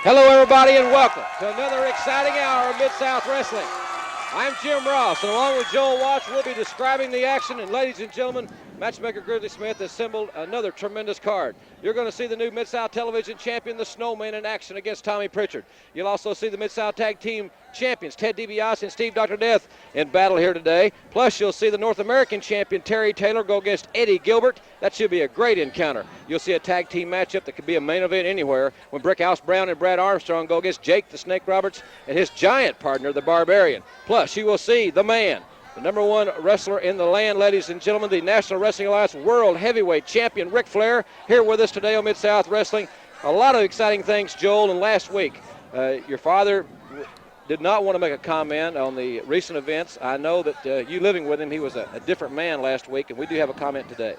Hello, everybody, and welcome to another exciting hour of Mid-South Wrestling. I'm Jim Ross, and along with Joel Watts, we'll be describing the action. And ladies and gentlemen, matchmaker Grizzly Smith assembled another tremendous card. You're going to see the new Mid-South Television Champion, the Snowman, in action against Tommy Pritchard. You'll also see the Mid-South Tag Team Champions, Ted DiBiase and Steve Dr. Death, in battle here today. Plus, you'll see the North American Champion, Terry Taylor, go against Eddie Gilbert. That should be a great encounter. You'll see a tag team matchup that could be a main event anywhere when Brickhouse Brown and Brad Armstrong go against Jake the Snake Roberts and his giant partner, the Barbarian. Plus, you will see the man, the #1 wrestler in the land, ladies and gentlemen, the National Wrestling Alliance World Heavyweight Champion, Ric Flair, here with us today on Mid-South Wrestling. A lot of exciting things, Joel, and last week, your father did not want to make a comment on the recent events. I know that you living with him, he was a different man last week, and we do have a comment today.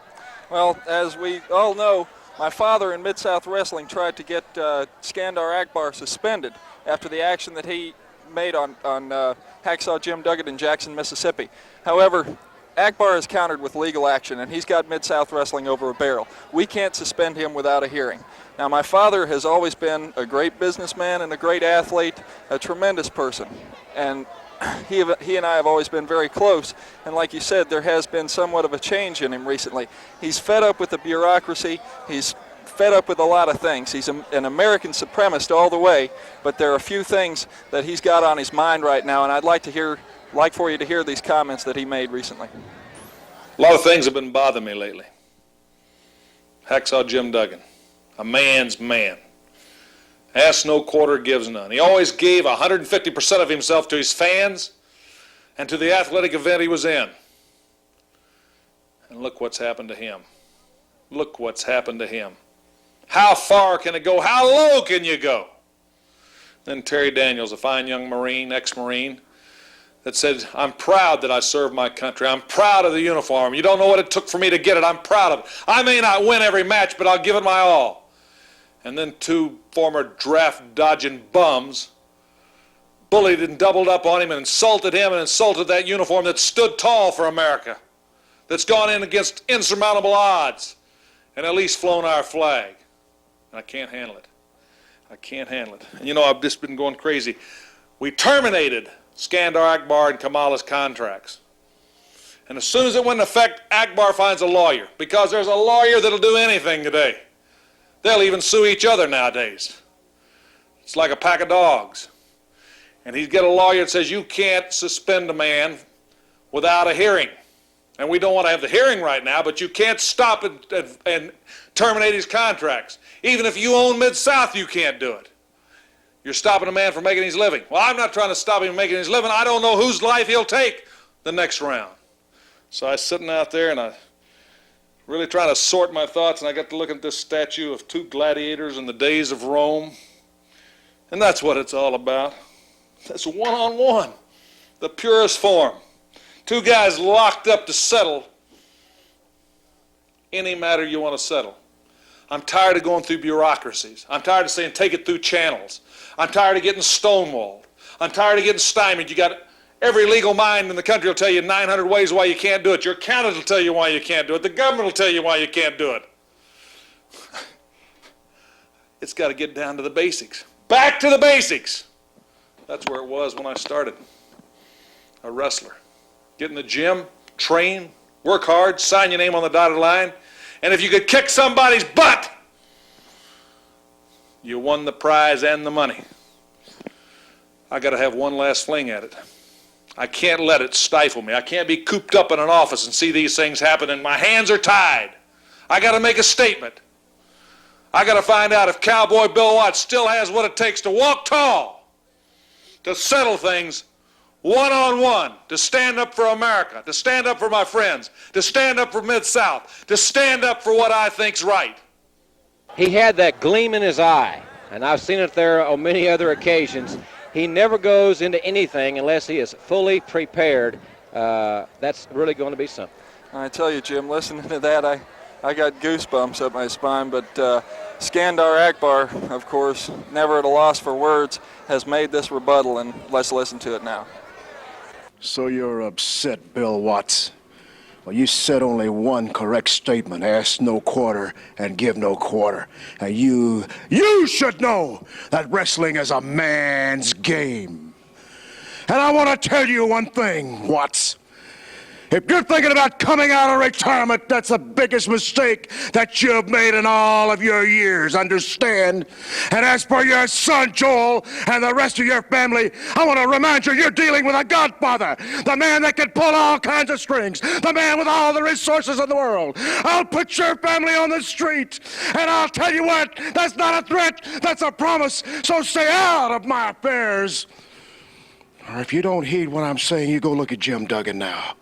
Well, as we all know, my father in Mid-South Wrestling tried to get Skandar Akbar suspended after the action that he made on Hacksaw Jim Duggan in Jackson, Mississippi. However, Akbar has countered with legal action, and he's got Mid-South Wrestling over a barrel. We can't suspend him without a hearing. Now, my father has always been a great businessman and a great athlete, a tremendous person, and he and I have always been very close. And like you said, there has been somewhat of a change in him recently. He's fed up with the bureaucracy. He's fed up with a lot of things. He's an American supremacist all the way, but there are a few things that he's got on his mind right now, and I'd like for you to hear these comments that he made recently. A lot of things have been bothering me lately. Hacksaw Jim Duggan, a man's man. Asks no quarter, gives none. He always gave 150% of himself to his fans and to the athletic event he was in. And look what's happened to him. Look what's happened to him. How far can it go? How low can you go? Then Terry Daniels, a fine young Marine, ex-Marine, that said, I'm proud that I served my country. I'm proud of the uniform. You don't know what it took for me to get it. I'm proud of it. I may not win every match, but I'll give it my all. And then two former draft-dodging bums bullied and doubled up on him and insulted that uniform that stood tall for America, that's gone in against insurmountable odds and at least flown our flag. And I can't handle it. I can't handle it. And you know, I've just been going crazy. We terminated Skandar Akbar and Kamala's contracts. And as soon as it went into effect, Akbar finds a lawyer, because there's a lawyer that'll do anything today. They'll even sue each other nowadays. It's like a pack of dogs. And he'd get a lawyer that says you can't suspend a man without a hearing. And we don't want to have the hearing right now, but you can't stop and terminate his contracts. Even if you own Mid-South, you can't do it. You're stopping a man from making his living. Well, I'm not trying to stop him from making his living. I don't know whose life he'll take the next round. So I was sitting out there, and I really trying to sort my thoughts, and I got to look at this statue of two gladiators in the days of Rome. And that's what it's all about. That's one-on-one, the purest form. Two guys locked up to settle any matter you want to settle. I'm tired of going through bureaucracies. I'm tired of saying take it through channels. I'm tired of getting stonewalled. I'm tired of getting stymied. You got every legal mind in the country will tell you 900 ways why you can't do it. Your accountant will tell you why you can't do it. The government will tell you why you can't do it. It's got to get down to the basics. Back to the basics. That's where it was when I started. A wrestler. Get in the gym, train, work hard, sign your name on the dotted line, and if you could kick somebody's butt, you won the prize and the money. I got to have one last fling at it. I can't let it stifle me. I can't be cooped up in an office and see these things happen and my hands are tied. I got to make a statement. I got to find out if Cowboy Bill Watts still has what it takes to walk tall, to settle things one-on-one, to stand up for America, to stand up for my friends, to stand up for Mid-South, to stand up for what I think's right. He had that gleam in his eye, and I've seen it there on many other occasions. He never goes into anything unless he is fully prepared. That's really going to be something. I tell you, Jim, listening to that, I got goosebumps up my spine, but Skandar Akbar, of course, never at a loss for words, has made this rebuttal, and let's listen to it now. So you're upset, Bill Watts. Well, you said only one correct statement: ask no quarter and give no quarter. And you should know that wrestling is a man's game. And I want to tell you one thing, Watts. If you're thinking about coming out of retirement, that's the biggest mistake that you've made in all of your years, understand? And as for your son, Joel, and the rest of your family, I want to remind you, you're dealing with a godfather, the man that can pull all kinds of strings, the man with all the resources in the world. I'll put your family on the street, and I'll tell you what, that's not a threat, that's a promise, so stay out of my affairs. Or if you don't heed what I'm saying, you go look at Jim Duggan now.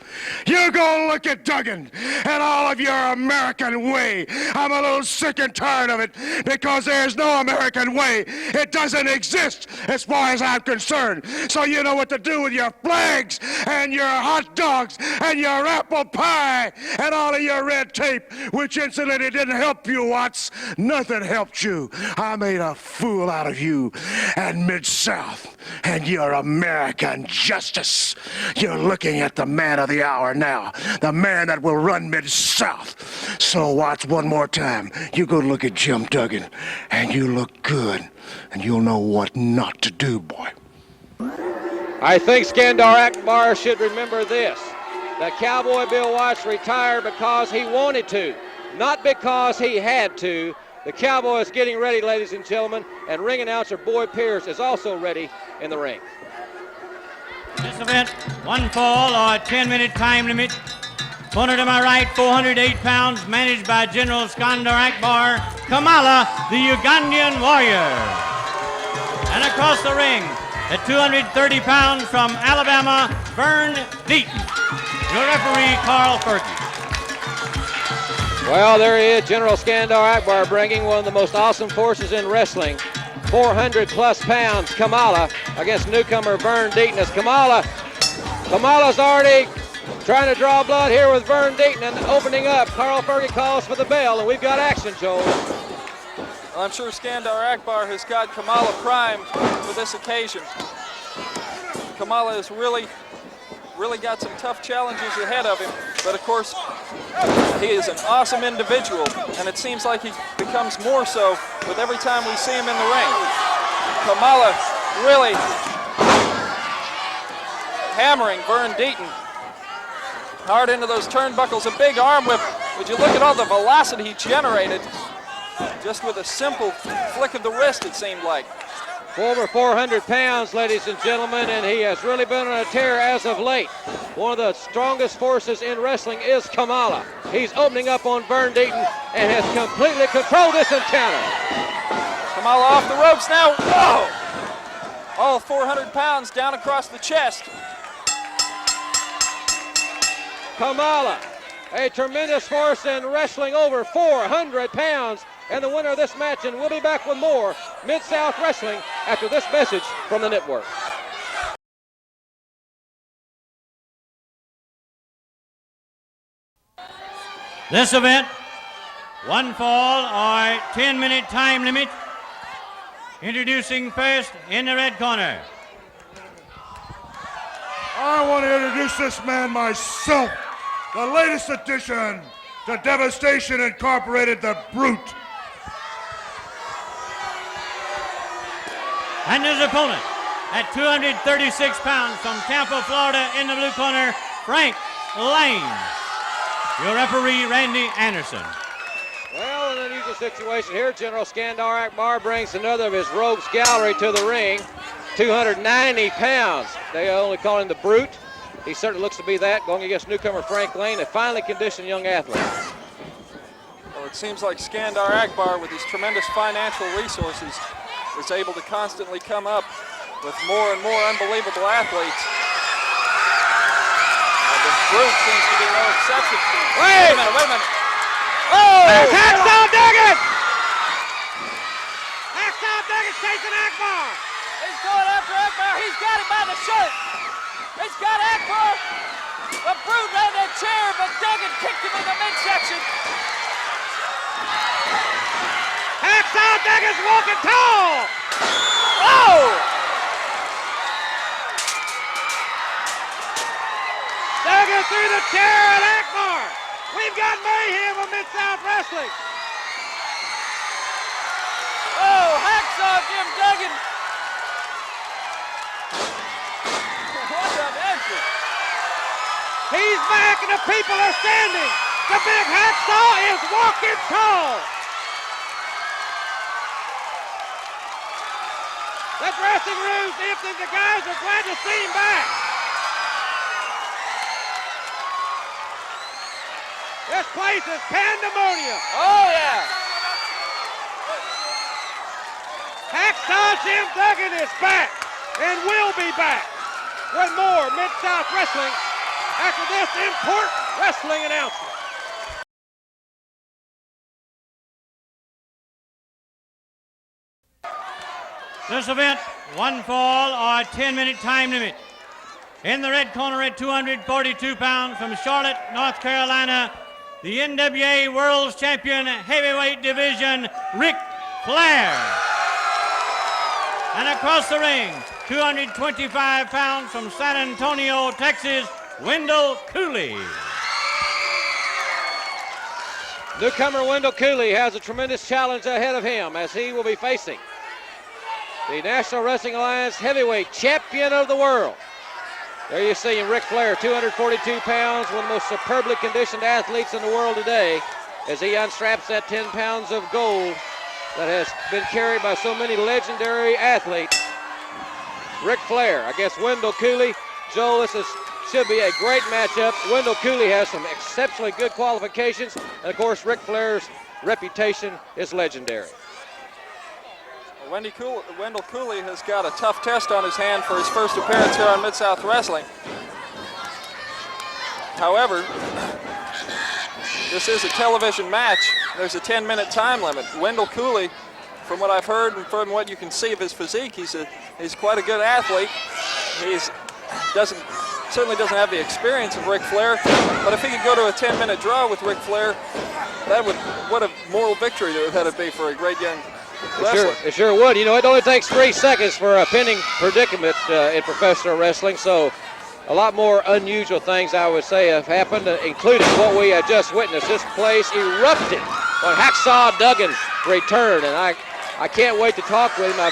You go look at Duggan and all of your American way. I'm a little sick and tired of it because there's no American way. It doesn't exist as far as I'm concerned. So you know what to do with your flags and your hot dogs and your apple pie and all of your red tape, which incidentally didn't help you, Watts. Nothing helped you. I made a fool out of you and Mid-South, and you're American justice. You're looking at the man of the hour now, the man that will run Mid-South. So Watts, one more time, you go look at Jim Duggan, and you look good, and you'll know what not to do, boy. I think Skandar Akbar should remember this. That Cowboy Bill Watts retired because he wanted to, not because he had to. The Cowboy is getting ready, ladies and gentlemen, and ring announcer Boyd Pierce is also ready in the ring. This event, one fall or 10-minute time limit. Opponent to my right, 408 pounds, managed by General Skandar Akbar, Kamala, the Ugandan warrior. And across the ring, at 230 pounds from Alabama, Vern Deaton. Your referee, Carl Fergie. Well, there he is, General Skandar Akbar, bringing one of the most awesome forces in wrestling. 400 plus pounds, Kamala, against newcomer Vern Deaton. As Kamala's already trying to draw blood here with Vern Deaton and opening up. Carl Fergie calls for the bell, and we've got action, Joel. Well, I'm sure Skandar Akbar has got Kamala primed for this occasion. Kamala has really got some tough challenges ahead of him, but of course, he is an awesome individual, and it seems like he becomes more so with every time we see him in the ring. Kamala really hammering Vern Deaton hard into those turnbuckles, a big arm whip. Would you look at all the velocity he generated just with a simple flick of the wrist, it seemed like. Over 400 pounds, ladies and gentlemen, and he has really been on a tear as of late. One of the strongest forces in wrestling is Kamala. He's opening up on Vern Deaton and has completely controlled this encounter. Kamala off the ropes now. Whoa! All 400 pounds down across the chest. Kamala, a tremendous force in wrestling, over 400 pounds. And the winner of this match, and we'll be back with more Mid-South Wrestling after this message from the network. This event, one fall or 10-minute time limit. Introducing first in the red corner. I want to introduce this man myself, the latest addition to Devastation Incorporated, the Brute. And his opponent, at 236 pounds from Tampa, Florida, in the blue corner, Frank Lane. Your referee, Randy Anderson. Well, an unusual situation here. General Skandar Akbar brings another of his rogues gallery to the ring. 290 pounds. They only call him the Brute. He certainly looks to be that, going against newcomer Frank Lane, a finely conditioned young athlete. Well, it seems like Skandar Akbar, with his tremendous financial resources, is able to constantly come up with more and more unbelievable athletes. The Brute seems to be no exception. Wait a minute. Oh! There's Hacksaw Duggan! Hacksaw Duggan's chasing Akbar! He's going after Akbar. He's got him by the shirt. He's got Akbar. The Brute ran that chair, but Duggan kicked him in the midsection. Hacksaw Duggan's walking tall! Oh! Duggan through the chair at Akbar. We've got mayhem of Mid-South Wrestling. Oh, Hacksaw Jim Duggan. What an entrance. He's back and the people are standing. The big Hacksaw is walking tall. The dressing room's empty. The guys are glad to see him back. This place is pandemonium. Oh, yeah. Hacksaw Jim Duggan is back and will be back with more Mid-South Wrestling after this important wrestling announcement. This event, one fall or a 10-minute time limit. In the red corner at 242 pounds from Charlotte, North Carolina, the NWA World Champion Heavyweight Division, Ric Flair. And across the ring, 225 pounds from San Antonio, Texas, Wendell Cooley. Newcomer Wendell Cooley has a tremendous challenge ahead of him as he will be facing the National Wrestling Alliance Heavyweight Champion of the World. There you see him, Ric Flair, 242 pounds, one of the most superbly conditioned athletes in the world today, as he unstraps that 10 pounds of gold that has been carried by so many legendary athletes. Ric Flair against Wendell Cooley. Joel, this should be a great matchup. Wendell Cooley has some exceptionally good qualifications, and of course Ric Flair's reputation is legendary. Wendell Cooley has got a tough test on his hand for his first appearance here on Mid-South Wrestling. However, this is a television match. There's a 10-minute time limit. Wendell Cooley, from what I've heard and from what you can see of his physique, he's quite a good athlete. He certainly doesn't have the experience of Ric Flair, but if he could go to a 10-minute draw with Ric Flair, what a moral victory that'd be for a great young wrestler. It sure would. You know, it only takes 3 seconds for a pending predicament in professional wrestling, so a lot more unusual things, I would say, have happened, including what we had just witnessed. This place erupted on Hacksaw Duggan's return, and I can't wait to talk with him. I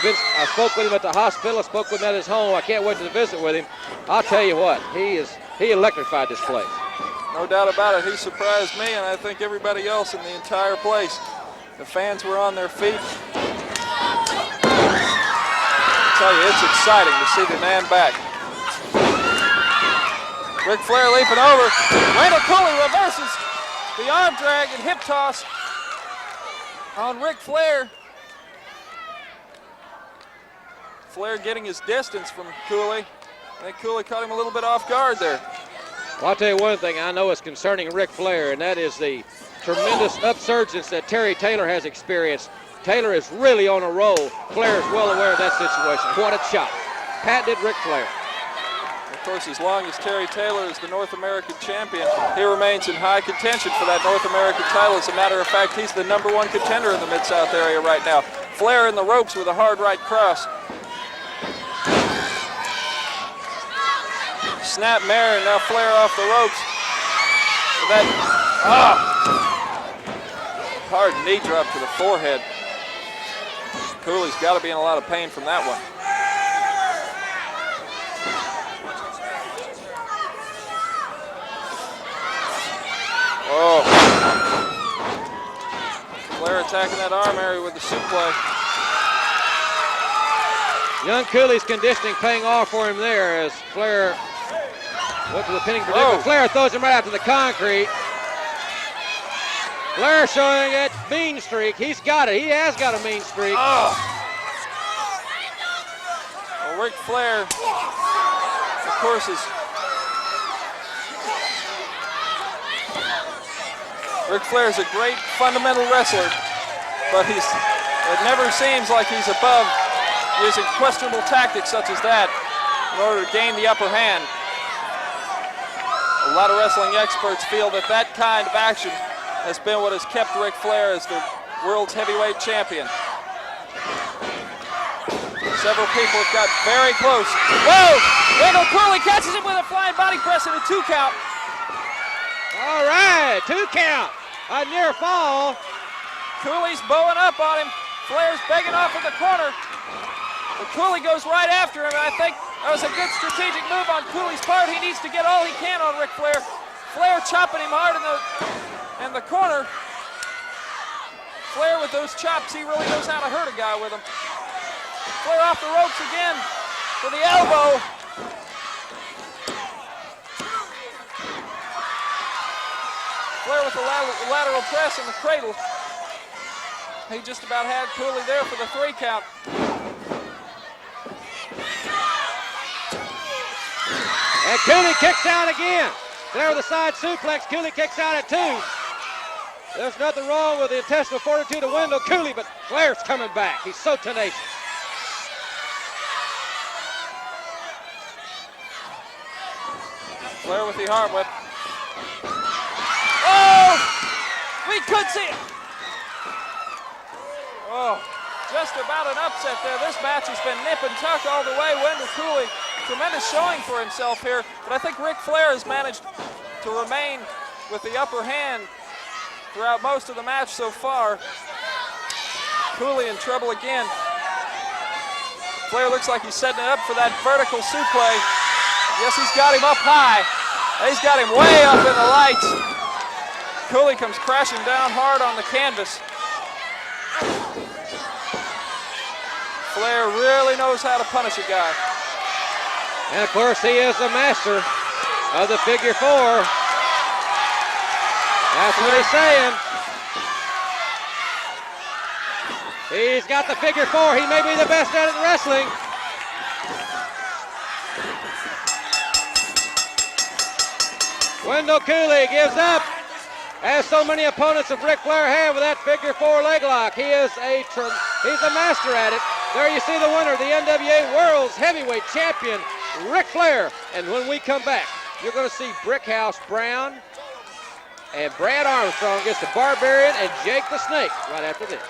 spoke with him at the hospital. I spoke with him at his home. I can't wait to visit with him. I'll tell you what, he electrified this place. No doubt about it. He surprised me, and I think everybody else in the entire place. The fans were on their feet. I tell you, it's exciting to see the man back. Ric Flair leaping over. Wendell Cooley reverses the arm drag and hip toss on Ric Flair. Flair getting his distance from Cooley. I think Cooley caught him a little bit off guard there. Well, I'll tell you one thing I know is concerning Ric Flair, and that is the tremendous upsurgence that Terry Taylor has experienced. Taylor is really on a roll. Flair is well aware of that situation. What a chop. Patented Ric Flair. Of course, as long as Terry Taylor is the North American champion, he remains in high contention for that North American title. As a matter of fact, he's the #1 contender in the Mid-South area right now. Flair in the ropes with a hard right cross. Snap mare, and now Flair off the ropes. Hard knee drop to the forehead. Cooley's got to be in a lot of pain from that one. Oh. Flair attacking that arm area with the suplex. Young Cooley's conditioning paying off for him there as Flair went to the pinning predicament. Flair throws him right out to the concrete. Flair showing that mean streak. He's got it. He has got a mean streak. Oh. Well, Ric Flair, of course, Ric Flair is a great fundamental wrestler, but it never seems like he's above using questionable tactics such as that in order to gain the upper hand. A lot of wrestling experts feel that kind of action has been what has kept Ric Flair as the world's heavyweight champion. Several people have got very close. Whoa! Wendell Cooley catches him with a flying body press and a 2 count. All right, 2 count. A near fall. Cooley's bowing up on him. Flair's begging off in the corner. But Cooley goes right after him, and I think that was a good strategic move on Cooley's part. He needs to get all he can on Ric Flair. Flair chopping him hard in the corner. Flair with those chops, he really knows how to hurt a guy with them. Flair off the ropes again for the elbow. Flair with the lateral press in the cradle. He just about had Cooley there for the 3 count. And Cooley kicks out again. There with the side suplex. Cooley kicks out at 2. There's nothing wrong with the intestinal fortitude of Wendell Cooley, but Flair's coming back. He's so tenacious. Flair with the arm whip. Oh! We could see it. Oh, just about an upset there. This match has been nip and tuck all the way. Wendell Cooley, tremendous showing for himself here, but I think Ric Flair has managed to remain with the upper hand throughout most of the match so far. Cooley in trouble again. Flair looks like he's setting it up for that vertical suplex. Yes, he's got him up high. He's got him way up in the lights. Cooley comes crashing down hard on the canvas. Flair really knows how to punish a guy. And of course, he is the master of the figure 4. That's what he's saying. He's got the figure 4. He may be the best at it in wrestling. Wendell Cooley gives up, as so many opponents of Ric Flair have with that figure 4 leg lock. He's a master at it. There you see the winner, the NWA World Heavyweight Champion, Ric Flair. And when we come back, you're going to see Brickhouse Brown and Brad Armstrong against the Barbarian and Jake the Snake right after this.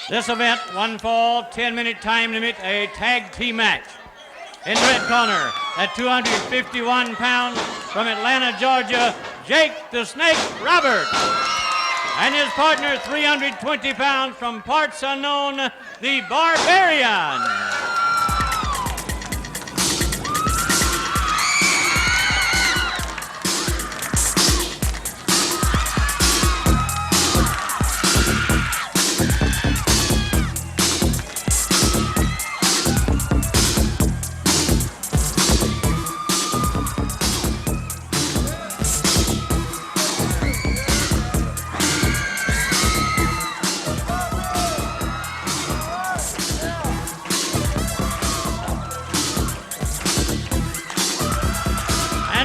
This event, 1 fall, 10-minute time limit, a tag team match. In red corner, at 251 pounds from Atlanta, Georgia, Jake the Snake Roberts. And his partner, 320 pounds from parts unknown, the Barbarian.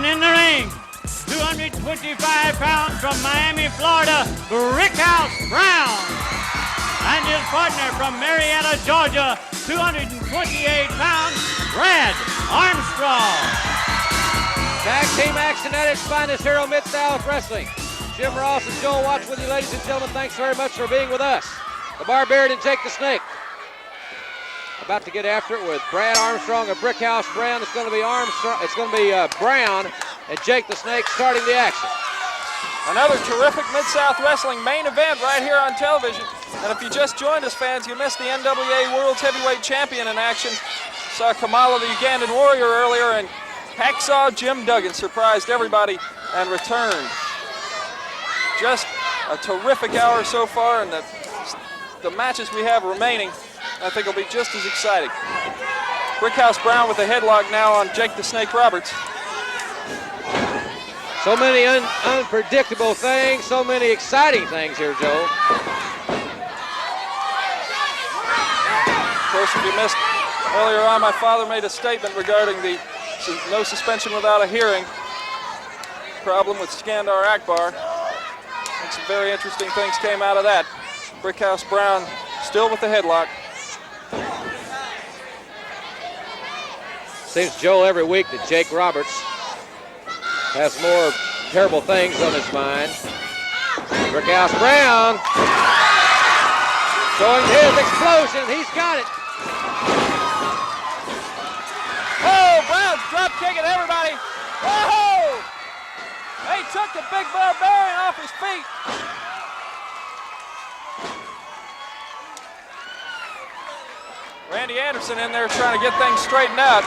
In the ring, 225 pounds from Miami, Florida, Brickhouse Brown. And his partner from Marietta, Georgia, 228 pounds, Brad Armstrong. Tag team action at its finest here on Mid-South Wrestling. Jim Ross and Joel Watch with you, ladies and gentlemen. Thanks very much for being with us. The Barbarian and Jake the Snake about to get after it with Brad Armstrong and Brickhouse Brown. It's going to be Armstrong. It's going to be Brown and Jake the Snake starting the action. Another terrific Mid-South Wrestling main event right here on television. And if you just joined us, fans, you missed the NWA World Heavyweight Champion in action. Saw Kamala, the Ugandan Warrior, earlier, and Hacksaw Jim Duggan surprised everybody and returned. Just a terrific hour so far, and the matches we have remaining, I think, will be just as exciting. Brickhouse Brown with a headlock now on Jake the Snake Roberts. So many unpredictable things, so many exciting things here, Joe. Of course, if you missed earlier on, my father made a statement regarding the no suspension without a hearing problem with Skandar Akbar. And some very interesting things came out of that. Brickhouse Brown still with the headlock. Seems, Joel, every week that Jake Roberts has more terrible things on his mind. Brickhouse Brown showing his explosion. He's got it. drop kicking everybody. Whoa! He took the big Barbarian off his feet. Randy Anderson in there trying to get things straightened out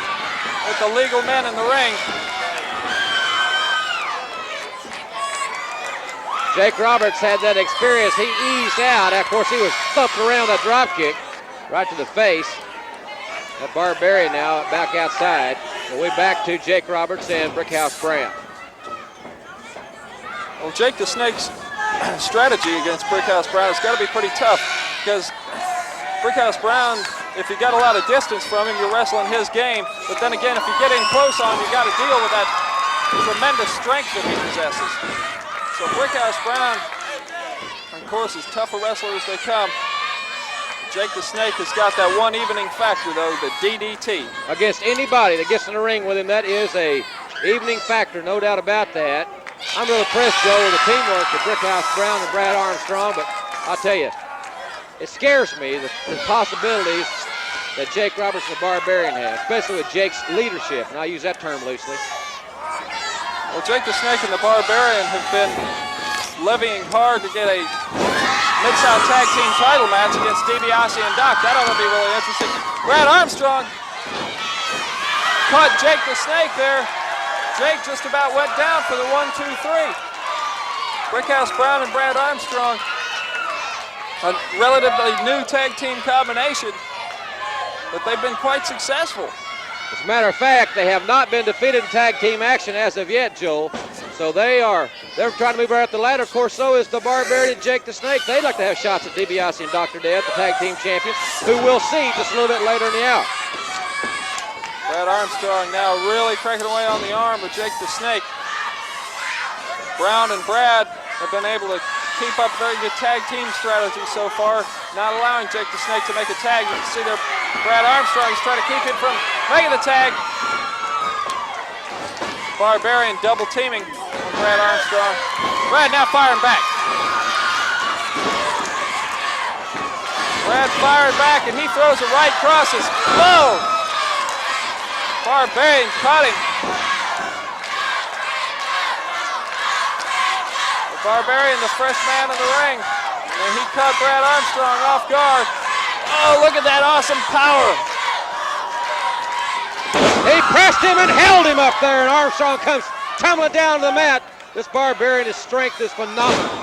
with the legal men in the ring. Jake Roberts had that experience. He eased out. Of course, he was thumped around that drop kick right to the face. That Barbarian now back outside. And we're back to Jake Roberts and Brickhouse Brown. Well, Jake the Snake's strategy against Brickhouse Brown has got to be pretty tough, because Brickhouse Brown, if you got a lot of distance from him, you're wrestling his game. But then again, if you get in close on him, you got to deal with that tremendous strength that he possesses. So Brickhouse Brown, of course, as tough a wrestler as they come. Jake the Snake has got that one evening factor, though, the DDT. Against anybody that gets in the ring with him, that is a evening factor, no doubt about that. I'm real impressed, Joe, with the teamwork of Brickhouse Brown and Brad Armstrong, but I'll tell you, it scares me, the possibilities that Jake Roberts and the Barbarian have, especially with Jake's leadership, and I use that term loosely. Well, Jake the Snake and the Barbarian have been levying hard to get a Mid-South Tag Team title match against DiBiase and Doc. That ought to be really interesting. Brad Armstrong caught Jake the Snake there. Jake just about went down for the 1-2-3. Brickhouse Brown and Brad Armstrong, a relatively new tag team combination, but they've been quite successful. As a matter of fact, they have not been defeated in tag team action as of yet, Joel. So they're trying to move right up the ladder. Of course, so is the Barbarian and Jake the Snake. They'd like to have shots at DiBiase and Dr. Death, the tag team champions, who we'll see just a little bit later in the hour. Brad Armstrong now really cranking away on the arm of Jake the Snake. Brown and Brad have been able to keep up a very good tag team strategy so far, not allowing Jake the Snake to make a tag. You can see there Brad Armstrong is trying to keep him from making the tag. Barbarian double teaming on Brad Armstrong. Brad now firing back. Brad fired back and he throws a right crosses. Whoa! Barbarian caught him. The Barbarian, the fresh man in the ring, and he caught Brad Armstrong off guard. Oh, look at that awesome power. He pressed him and held him up there, and Armstrong comes tumbling down to the mat. This Barbarian, his strength is phenomenal.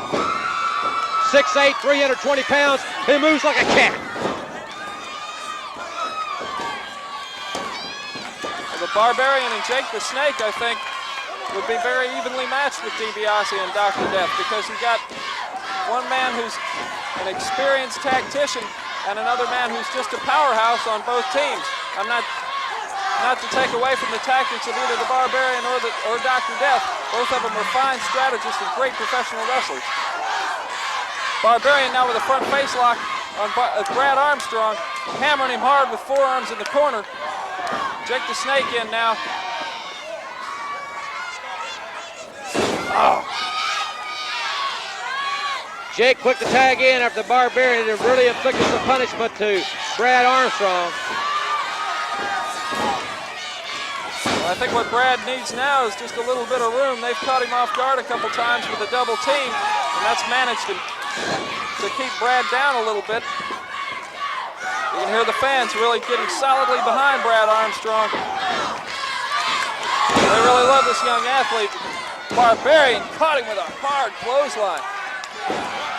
6'8", 320 pounds. He moves like a cat. The Barbarian and Jake the Snake, I think, would be very evenly matched with DiBiase and Dr. Death, because you got one man who's an experienced tactician and another man who's just a powerhouse on both teams. I'm not to take away from the tactics of either the Barbarian or Dr. Death. Both of them are fine strategists and great professional wrestlers. Barbarian now with a front face lock on Brad Armstrong, hammering him hard with forearms in the corner. Jake the Snake in now. Oh. Jake quick to tag in after the Barbarian and really inflicted some punishment to Brad Armstrong. Well, I think what Brad needs now is just a little bit of room. They've caught him off guard a couple times with a double team, and that's managed to keep Brad down a little bit. You can hear the fans really getting solidly behind Brad Armstrong. They really love this young athlete. Barbarian caught him with a hard clothesline.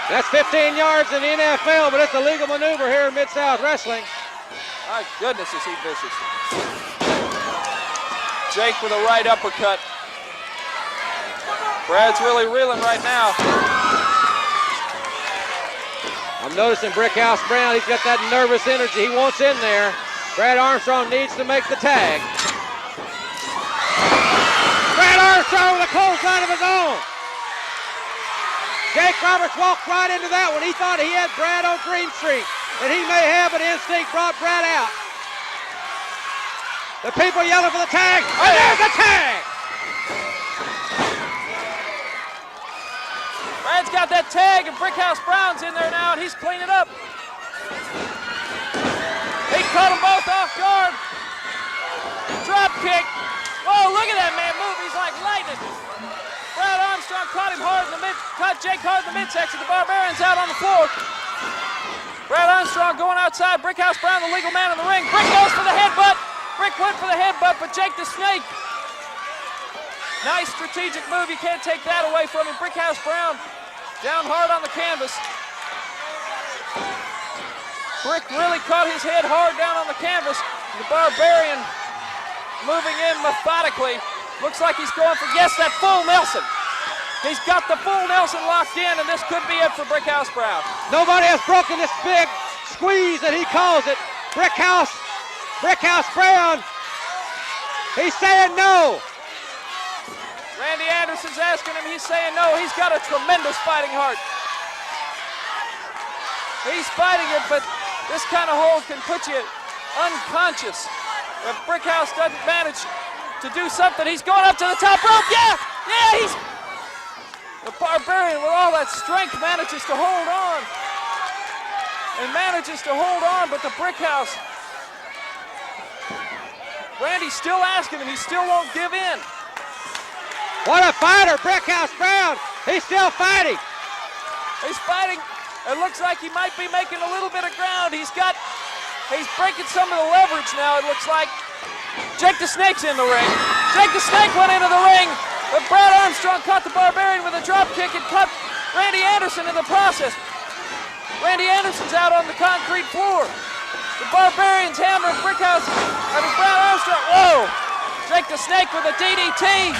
That's 15 yards in the NFL, but it's a legal maneuver here in Mid-South Wrestling. My goodness, is he vicious. Jake with a right uppercut. Brad's really reeling right now. I'm noticing Brickhouse Brown, he's got that nervous energy. He wants in there. Brad Armstrong needs to make the tag. Brad Armstrong with a clothesline of his own. Jake Roberts walked right into that one. He thought he had Brad on Green Street, and he may have, but instinct brought Brad out. The people yelling for the tag, and there's the tag! Brad's got that tag, and Brickhouse Brown's in there now, and he's cleaning up. He caught them both off guard. Drop kick. Whoa, look at that man move. He's like lightning. Brad Armstrong caught him hard in the caught Jake hard in the midsection. The Barbarian's out on the floor. Brad Armstrong going outside. Brickhouse Brown, the legal man in the ring. Brick goes for the headbutt. Brick went for the headbutt, but Jake the Snake. Nice strategic move. You can't take that away from him. Brickhouse Brown down hard on the canvas. Brick really caught his head hard down on the canvas. The Barbarian moving in methodically. Looks like he's going for, yes, that full Nelson. He's got the full Nelson locked in, and this could be it for Brickhouse Brown. Nobody has broken this big squeeze that he calls it. Brickhouse Brown, he's saying no. Randy Anderson's asking him, he's saying no. He's got a tremendous fighting heart. He's fighting it, but this kind of hold can put you unconscious. If Brickhouse doesn't manage to do something, he's going up to the top rope. Yeah, he's... The Barbarian, with all that strength, manages to hold on. But the Brickhouse, Randy's still asking him. He still won't give in. What a fighter, Brickhouse Brown. He's still fighting. He's fighting. It looks like he might be making a little bit of ground. He's breaking some of the leverage now, it looks like. Jake the Snake's in the ring. Jake the Snake went into the ring, but Brad Armstrong caught the Barbarian with a drop kick and cut Randy Anderson in the process. Randy Anderson's out on the concrete floor. The Barbarian's hammering Brad Armstrong. Whoa! Jake the Snake with a DDT.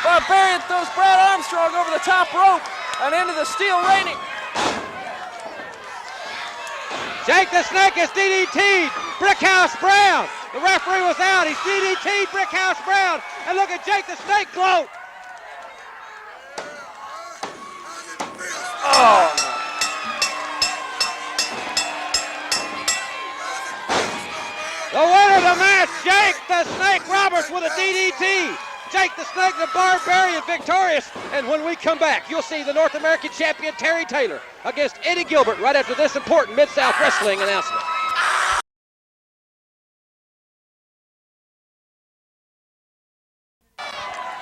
Barbarian throws Brad Armstrong over the top rope and into the steel railing. Jake the Snake is DDT'd Brickhouse Brown. The referee was out. He's DDT'd Brickhouse Brown. And look at Jake the Snake gloat. Oh, the winner of the match, Jake the Snake Roberts with a DDT. Jake the Snake, the Barbarian, victorious. And when we come back, you'll see the North American champion, Terry Taylor, against Eddie Gilbert right after this important Mid-South Wrestling announcement.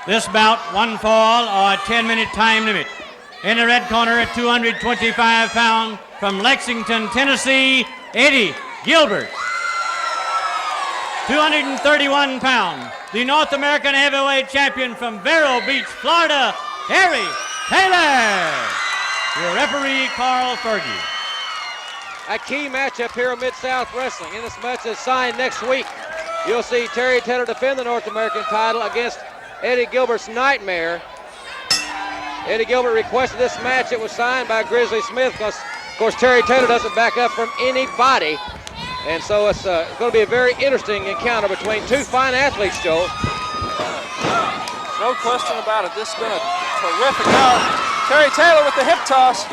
This bout, one fall or a 10-minute time limit. In the red corner at 225 pounds from Lexington, Tennessee, Eddie Gilbert. 231 pounds, the North American Heavyweight Champion from Vero Beach, Florida, Terry Taylor. Your referee, Carl Fergie. A key matchup here at Mid-South Wrestling. In this match is signed next week. You'll see Terry Taylor defend the North American title against Eddie Gilbert's Nightmare. Eddie Gilbert requested this match. It was signed by Grizzly Smith because, of course, Terry Taylor doesn't back up from anybody. And so it's going to be a very interesting encounter between two fine athletes, Joel. no question about it. This has been a terrific hour. Terry Taylor with the hip toss.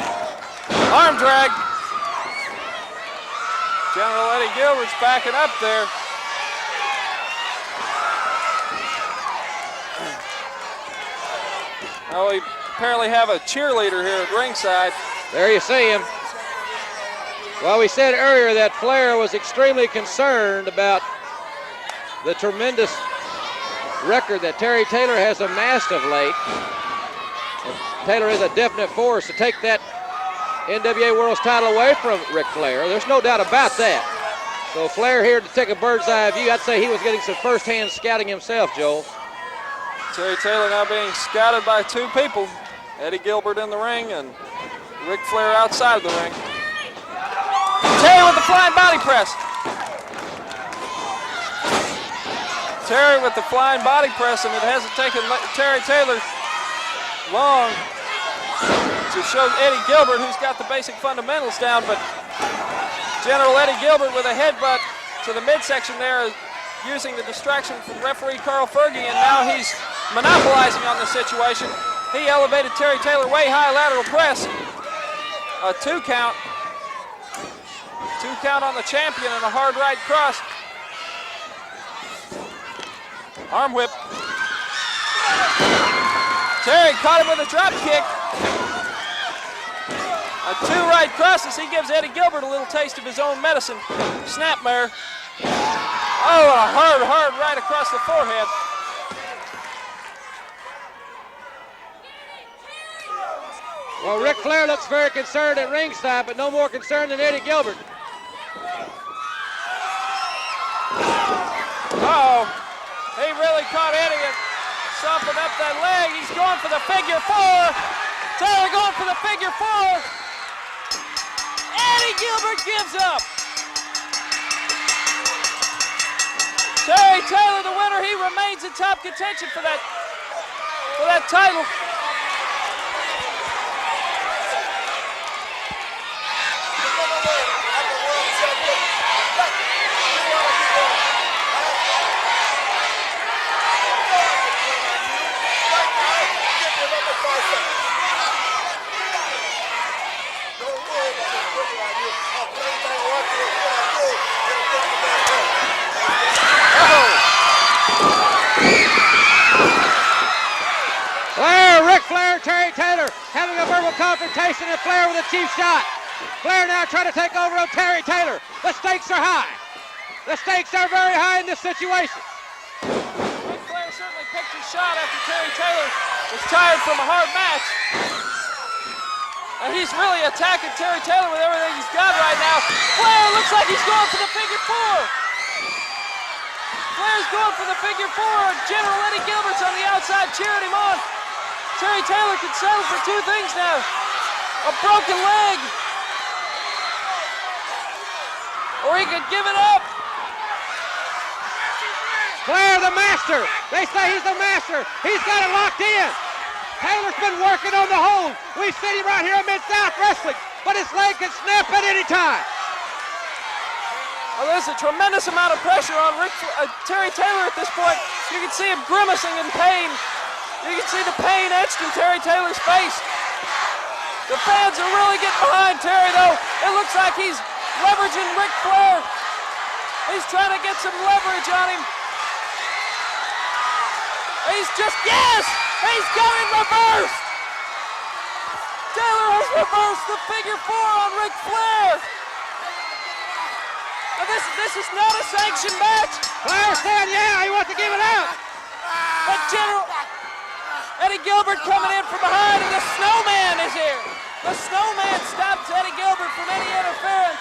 Arm drag. General Eddie Gilbert's backing up there. Oh, we apparently have a cheerleader here at ringside. There you see him. Well, we said earlier that Flair was extremely concerned about the tremendous record that Terry Taylor has amassed of late. Taylor is a definite force to take that NWA World's title away from Ric Flair. There's no doubt about that. So Flair here to take a bird's eye view. I'd say he was getting some first-hand scouting himself, Joel. Terry Taylor now being scouted by two people. Eddie Gilbert in the ring and Ric Flair outside of the ring. Terry with the flying body press. Terry with the flying body press, and it hasn't taken Terry Taylor long to show Eddie Gilbert, who's got the basic fundamentals down, but General Eddie Gilbert with a headbutt to the midsection there, using the distraction from referee Carl Fergie, and now he's monopolizing on the situation. He elevated Terry Taylor way high, lateral press. A 2 count. 2 count on the champion and a hard right cross. Arm whip. Terry caught him with a drop kick. A 2 right crosses. He gives Eddie Gilbert a little taste of his own medicine. Snapmare. Oh, a hard right across the forehead. Well, Ric Flair looks very concerned at ringside, but no more concerned than Eddie Gilbert. Uh-oh. He really caught Eddie and softened up that leg. He's going for the figure four. Taylor going for the figure four. Eddie Gilbert gives up. Terry Taylor, the winner, he remains in top contention for that title. Ric Flair, Terry Taylor having a verbal confrontation, and Flair with a cheap shot. Flair now trying to take over on Terry Taylor. The stakes are high. The stakes are very high in this situation. Ric Flair certainly picked his shot after Terry Taylor was tired from a hard match. And he's really attacking Terry Taylor with everything he's got right now. Flair looks like he's going for the figure four. Flair's going for the figure four. General Eddie Gilbert's on the outside cheering him on. Terry Taylor can settle for two things now. A broken leg. Or he could give it up. Flair, the master. They say he's the master. He's got it locked in. Taylor's been working on the hold. We've seen him right here at Mid-South Wrestling, but his leg can snap at any time. Well, there's a tremendous amount of pressure on Terry Taylor at this point. You can see him grimacing in pain. You can see the pain etched in Terry Taylor's face. The fans are really getting behind Terry, though. It looks like he's leveraging Ric Flair. He's trying to get some leverage on him. He's just, yes! He's got it reversed! Taylor has reversed the figure four on Ric Flair. Now this is not a sanctioned match. Flair said, yeah, he wants to give it out. But General Eddie Gilbert coming in from behind, and the Snowman is here. The Snowman stops Eddie Gilbert from any interference.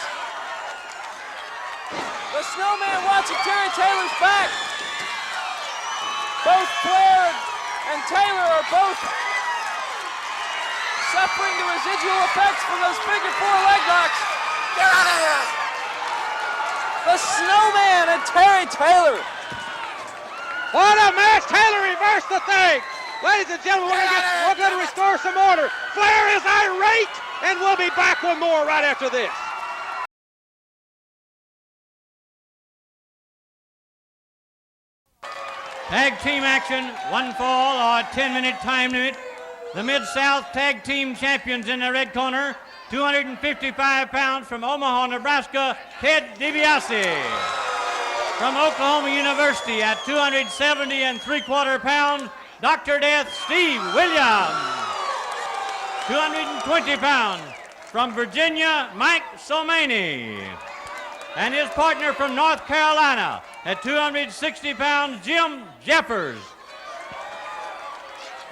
The Snowman watching Terry Taylor's back. Both Flair and Taylor are both suffering the residual effects from those figure four leg locks. Get out of here! The Snowman and Terry Taylor. What a match! Taylor reversed the thing. Ladies and gentlemen, we're going to restore some order. Flair is irate, and we'll be back with more right after this. Tag team action, one fall or 10-minute time limit. The Mid-South Tag Team Champions in the red corner, 255 pounds from Omaha, Nebraska, Ted DiBiase. From Oklahoma University at 270 3/4 pounds, Dr. Death Steve Williams. 220 pounds from Virginia, Mike Somani. And his partner from North Carolina at 260 pounds, Jim Jeffers.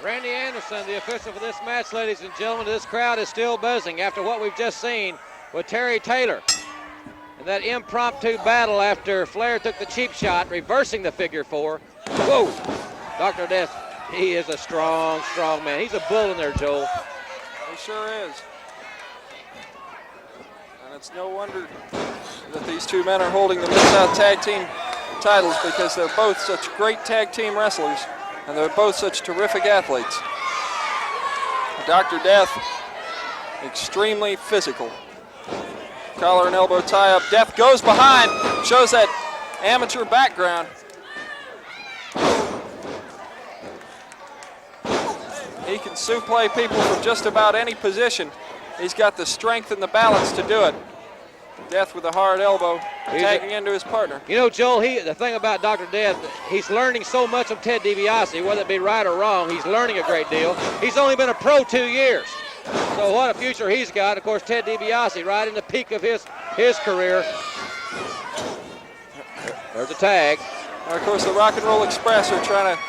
Randy Anderson, the official for this match, ladies and gentlemen. This crowd is still buzzing after what we've just seen with Terry Taylor. And that impromptu battle after Flair took the cheap shot, reversing the figure four. Whoa! Dr. Death, he is a strong, strong man. He's a bull in there, Joel. He sure is. And it's no wonder that these two men are holding the Mid-South Tag Team titles, because they're both such great tag team wrestlers, and they're both such terrific athletes. Dr. Death, extremely physical. Collar and elbow tie up. Death goes behind, shows that amateur background. He can suplex people from just about any position. He's got the strength and the balance to do it. Death with a hard elbow, tagging into his partner. You know, Joel, the thing about Dr. Death, he's learning so much from Ted DiBiase, whether it be right or wrong. He's learning a great deal. He's only been a pro 2 years. So what a future he's got. Of course, Ted DiBiase, right in the peak of his career. There's a tag. And of course, the Rock and Roll Express are trying to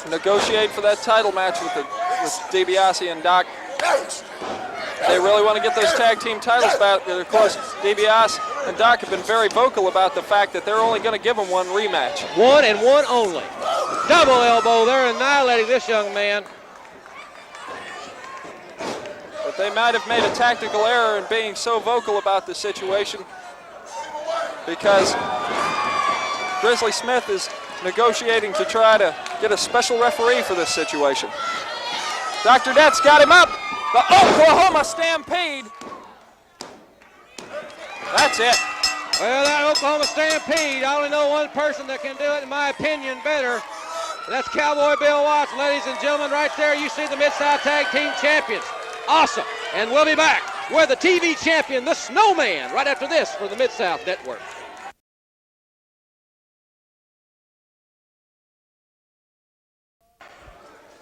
negotiate for that title match with DiBiase and Doc. They really want to get those tag team titles back. Of course, DiBiase and Doc have been very vocal about the fact that they're only going to give them one rematch. One and one only. Double elbow. They're annihilating this young man. But they might have made a tactical error in being so vocal about the situation, because Grizzly Smith is negotiating to try to get a special referee for this situation. Dr. Death's got him up. The Oklahoma Stampede. That's it. Well, that Oklahoma Stampede, I only know one person that can do it, in my opinion, better. That's Cowboy Bill Watts, ladies and gentlemen. Right there, you see the Mid-South Tag Team Champions. Awesome. And we'll be back with the TV champion, the Snowman, right after this for the Mid-South Network.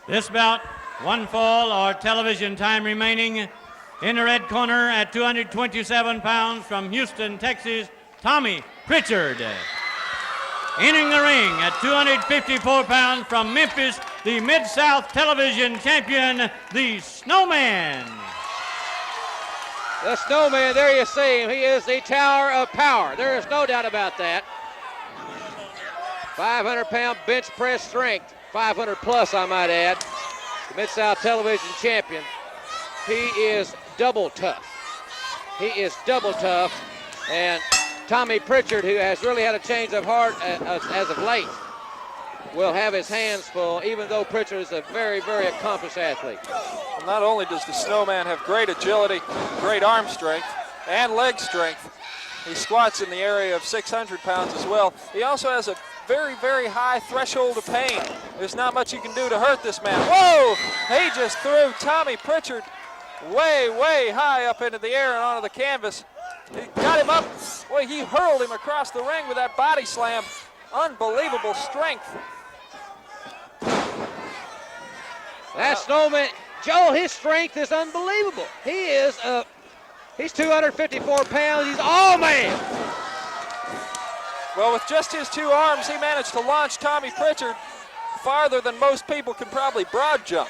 This bout, one fall or television time remaining. In the red corner at 227 pounds from Houston, Texas, Tommy Pritchard. Entering the ring at 254 pounds from Memphis, the Mid-South television champion, the Snowman. The Snowman, there you see him. He is the Tower of Power. There is no doubt about that. 500-pound bench press strength. 500 plus, I might add. The Mid-South television champion. He is double tough. He is double tough. And Tommy Pritchard, who has really had a change of heart as of late, will have his hands full, even though Pritchard is a very, very accomplished athlete. Well, not only does the Snowman have great agility, great arm strength, and leg strength, he squats in the area of 600 pounds as well. He also has a very, very high threshold of pain. There's not much you can do to hurt this man. Whoa! He just threw Tommy Pritchard way, way high up into the air and onto the canvas. He got him up. Boy, he hurled him across the ring with that body slam. Unbelievable strength. That Snowman, Joel, his strength is unbelievable. He is, he's 254 pounds. He's all man. Well, with just his two arms, he managed to launch Tommy Pritchard farther than most people can probably broad jump.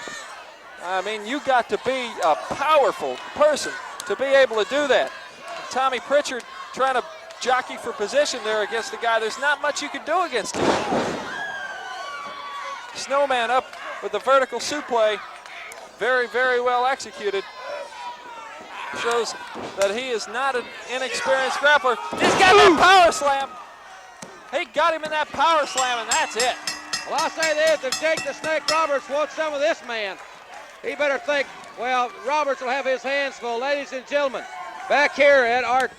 I mean, you got to be a powerful person to be able to do that. Tommy Pritchard trying to jockey for position there against the guy. There's not much you can do against him. Snowman up with the vertical suplex. Very, very well executed. Shows that he is not an inexperienced grappler. He's got that power slam. He got him in that power slam, and that's it. Well, I'll say this, if Jake the Snake Roberts wants some of this man, he better think, well, Roberts will have his hands full. Ladies and gentlemen, back here at our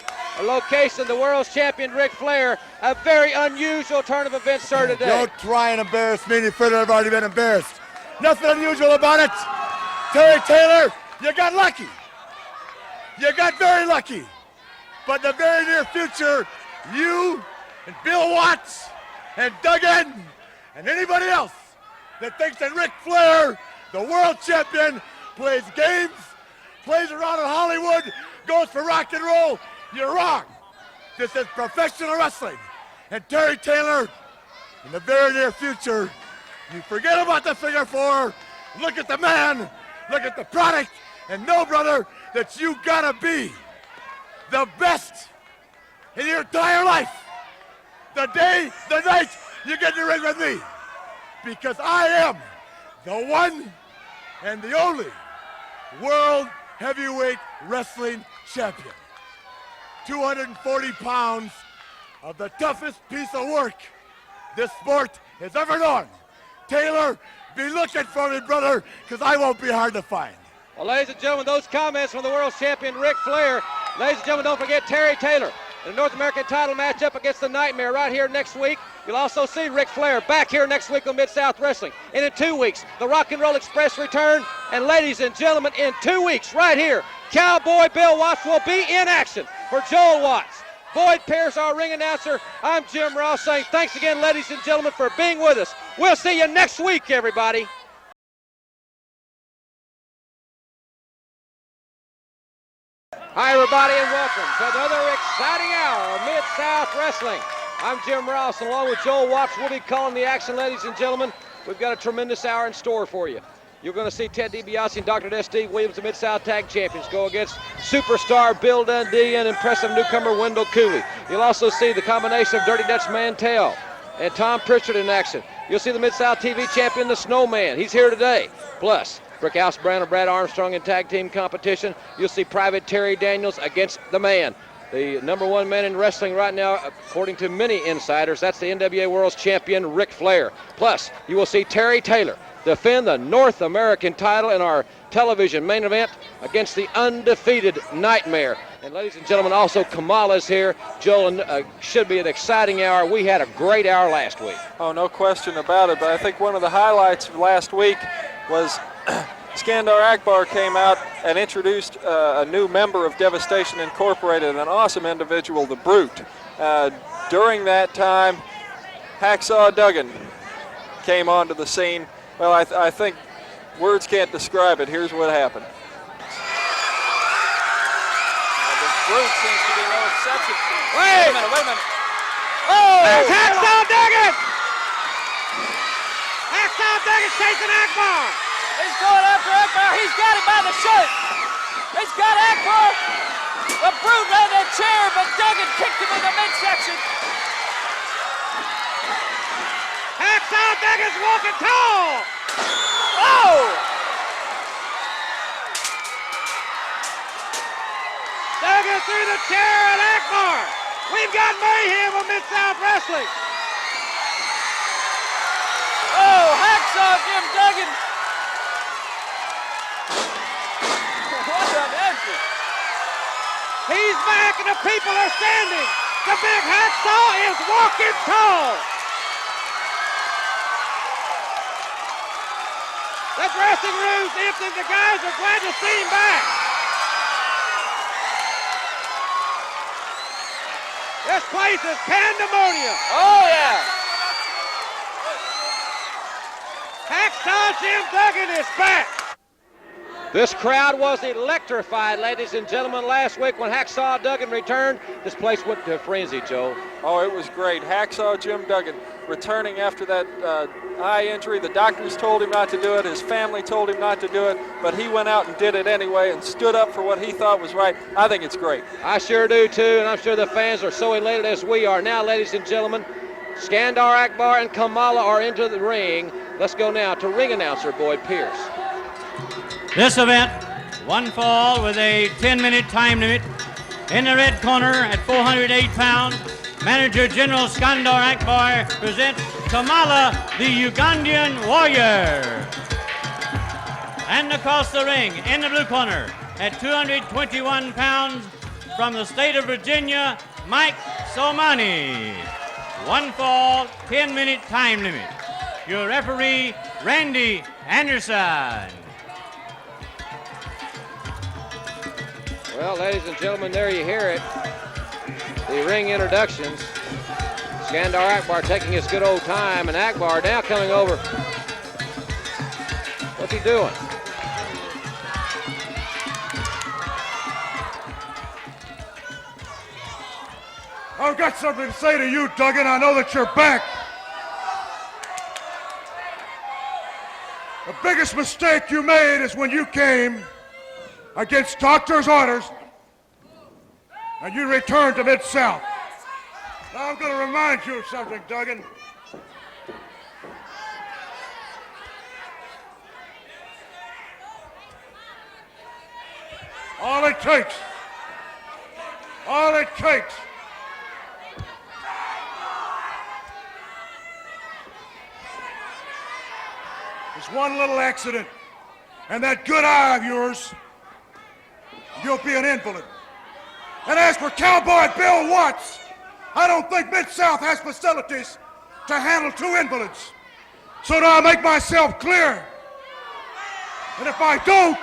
location, the world's champion, Ric Flair, a very unusual turn of events, sir, today. Don't try and embarrass me any further. I've already been embarrassed. Nothing unusual about it. Terry Taylor, you got lucky. You got very lucky. But in the very near future, you and Bill Watts and Duggan and anybody else that thinks that Ric Flair, the world champion, plays games, plays around in Hollywood, goes for rock and roll, you're wrong. This is professional wrestling. And Terry Taylor, in the very near future, you forget about the figure four, look at the man, look at the product, and know, brother, that you gotta be the best in your entire life. The day, the night you get in the ring with me. Because I am the one and the only World Heavyweight Wrestling Champion. 240 pounds of the toughest piece of work this sport has ever known. Taylor, be looking for me, brother, because I won't be hard to find. Well, ladies and gentlemen, those comments from the world's champion, Ric Flair. Ladies and gentlemen, don't forget Terry Taylor in the North American title matchup against the Nightmare right here next week. You'll also see Ric Flair back here next week on Mid-South Wrestling. And in 2 weeks, the Rock and Roll Express return. And ladies and gentlemen, in 2 weeks, right here, Cowboy Bill Watts will be in action for Joel Watts. Boyd Pierce, our ring announcer. I'm Jim Ross saying thanks again, ladies and gentlemen, for being with us. We'll see you next week, everybody. Hi, everybody, and welcome to another exciting hour of Mid-South Wrestling. I'm Jim Ross, and along with Joel Watts, we'll be calling the action, ladies and gentlemen. we've got a tremendous hour in store for you. You're going to see Ted DiBiase and Dr. S.D. Williams, the Mid-South Tag Champions, go against superstar Bill Dundee and impressive newcomer Wendell Cooley. You'll also see the combination of Dirty Dutch Mantell and Tom Pritchard in action. You'll see the Mid-South TV champion, the Snowman. He's here today. Plus, Rick Brown and Brad Armstrong in tag team competition. You'll see Private Terry Daniels against the man, the #1 man in wrestling right now, according to many insiders. That's the NWA World Champion, Ric Flair. Plus, you will see Terry Taylor defend the North American title in our television main event against the undefeated Nightmare. And ladies and gentlemen, also Kamala's here. Joel, should be an exciting hour. We had a great hour last week. Oh, no question about it, but I think one of the highlights of last week was Skandar Akbar came out and introduced a new member of Devastation Incorporated, an awesome individual, the Brute. During that time, Hacksaw Duggan came onto the scene. Well, I think words can't describe it. Here's what happened. The Brute seems to be no exception. Wait a minute. Oh! There's Hacksaw Duggan! Hacksaw Duggan chasing Akbar! He's going after Akbar. He's got him by the shirt. He's got Akbar. The Brute ran that chair, but Duggan kicked him in the midsection. Hacksaw Duggan's walking tall! Oh! Duggan through the chair at Akbar. We've got mayhem on Mid-South Wrestling. Oh, Hacksaw Jim Duggan. What an entrance. He's back and the people are standing. The big Hacksaw is walking tall. The dressing room's empty. The guys are glad to see him back. This place is pandemonium. Oh, yeah. Hacksaw Jim Duggan is back. This crowd was electrified, ladies and gentlemen. Last week when Hacksaw Duggan returned, this place went to a frenzy, Joe. Oh, it was great. Hacksaw Jim Duggan returning after that eye injury. The doctors told him not to do it. His family told him not to do it, but he went out and did it anyway and stood up for what he thought was right. I think it's great. I sure do, too, and I'm sure the fans are so elated as we are. Now, ladies and gentlemen, Skandar Akbar and Kamala are into the ring. Let's go now to ring announcer Boyd Pierce. This event, one fall with a 10-minute time limit. In the red corner at 408 pounds, Manager General Skandar Akbar presents Kamala, the Ugandan Warrior. And across the ring, in the blue corner, at 221 pounds, from the state of Virginia, Mike Somani. One fall, 10-minute time limit. Your referee, Randy Anderson. Well, ladies and gentlemen, there you hear it. The ring introductions. Skandar Akbar taking his good old time, and Akbar now coming over. What's he doing? I've got something to say to you, Duggan. I know that you're back. The biggest mistake you made is when you came against doctor's orders and you returned to Mid-South. Now I'm going to remind you of something, Duggan. All it takes is one little accident, and that good eye of yours, you'll be an invalid. And as for Cowboy Bill Watts, I don't think Mid-South has facilities to handle two invalids. So do I make myself clear? And if I don't,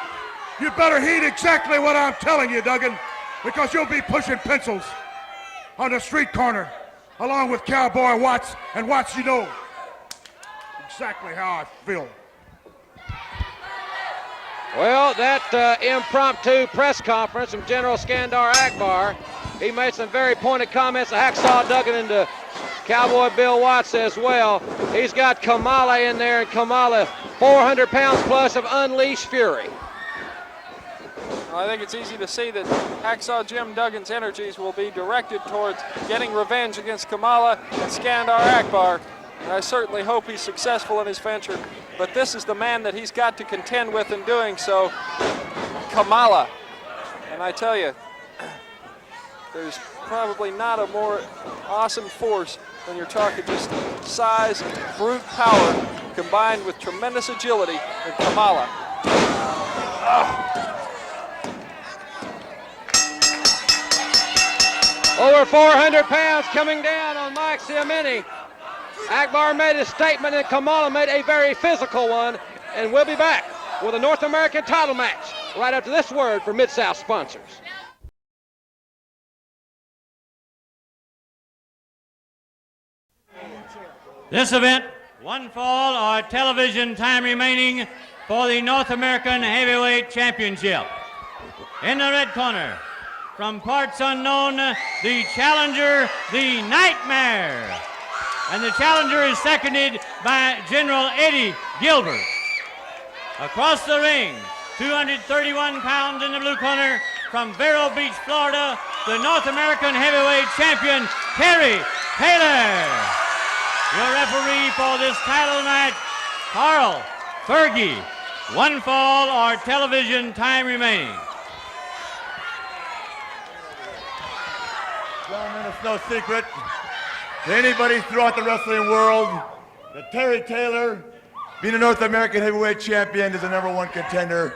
you better heed exactly what I'm telling you, Duggan, because you'll be pushing pencils on the street corner along with Cowboy Watts, and Watts, you know exactly how I feel. Well, that impromptu press conference from General Skandar Akbar, he made some very pointed comments to Hacksaw Duggan and to Cowboy Bill Watts as well. He's got Kamala in there, and Kamala 400 pounds plus of unleashed fury. Well, I think it's easy to see that Hacksaw Jim Duggan's energies will be directed towards getting revenge against Kamala and Skandar Akbar. And I certainly hope he's successful in his venture. But this is the man that he's got to contend with in doing so, Kamala. And I tell you, there's probably not a more awesome force when you're talking just size, brute power, combined with tremendous agility than Kamala. Over 400 pounds coming down on Mike Siamini. Akbar made a statement and Kamala made a very physical one, and we'll be back with a North American title match right after this word for Mid-South sponsors. This event, one fall or television time remaining for the North American Heavyweight Championship. In the red corner, from parts unknown, the challenger, the Nightmare. And the challenger is seconded by General Eddie Gilbert. Across the ring, 231 pounds in the blue corner, from Vero Beach, Florida, the North American Heavyweight Champion, Terry Taylor. Your referee for this title match, Carl Fergie. One fall or television time remaining. Gentlemen, it's no secret to anybody throughout the wrestling world that Terry Taylor, being a North American Heavyweight Champion, is the #1 contender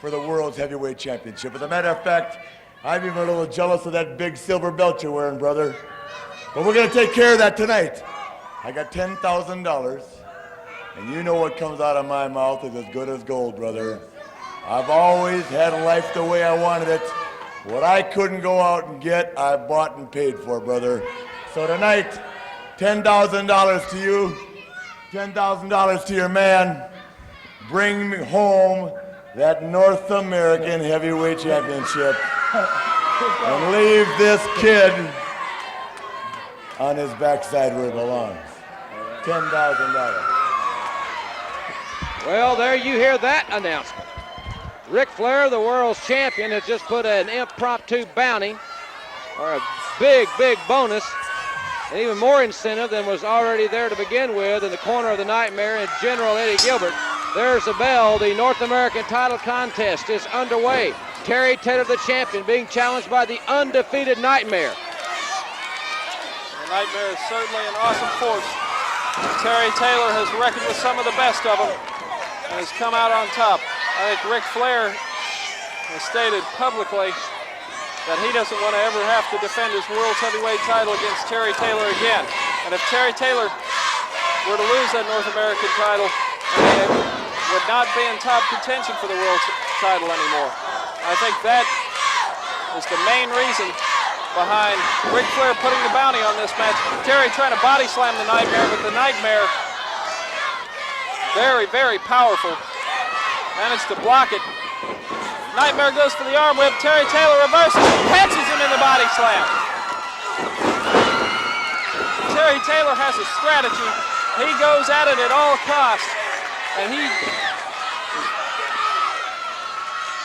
for the World's Heavyweight Championship. As a matter of fact, I'm even a little jealous of that big silver belt you're wearing, brother. But we're going to take care of that tonight. I got $10,000, and you know what comes out of my mouth is as good as gold, brother. I've always had life the way I wanted it. What I couldn't go out and get, I bought and paid for, brother. So tonight, $10,000 to you, $10,000 to your man. Bring me home that North American Heavyweight Championship and leave this kid on his backside where it belongs. $10,000. Well, there you hear that announcement. Ric Flair, the world's champion, has just put an impromptu bounty, or a big, big bonus, and even more incentive than was already there to begin with in the corner of the Nightmare and General Eddie Gilbert. There's the bell. The North American title contest is underway. Terry Taylor, the champion, being challenged by the undefeated Nightmare. The Nightmare is certainly an awesome force. Terry Taylor has reckoned with some of the best of them and has come out on top. I think Ric Flair has stated publicly that he doesn't want to ever have to defend his World's Heavyweight title against Terry Taylor again. And if Terry Taylor were to lose that North American title, he would not be in top contention for the World's title anymore. I think that is the main reason behind Ric Flair putting the bounty on this match. Terry trying to body slam the Nightmare, but the Nightmare, very, very powerful, managed to block it. Nightmare goes for the arm whip. Terry Taylor reverses and catches him in the body slam. Terry Taylor has a strategy. He goes at it at all costs, and he...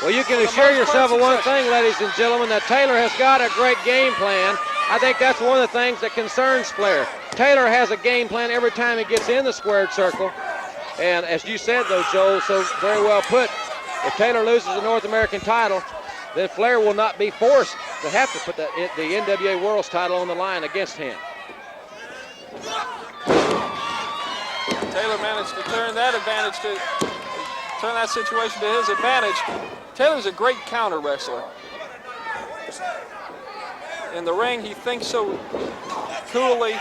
Well, you can assure yourself of one thing, ladies and gentlemen, that Taylor has got a great game plan. I think that's one of the things that concerns Flair. Taylor has a game plan every time he gets in the squared circle. And as you said, though, Joel, so very well put, if Taylor loses the North American title, then Flair will not be forced to have to put the NWA World's title on the line against him. Taylor managed to turn that advantage turn that situation to his advantage. Taylor's a great counter wrestler. In the ring, he thinks so coolly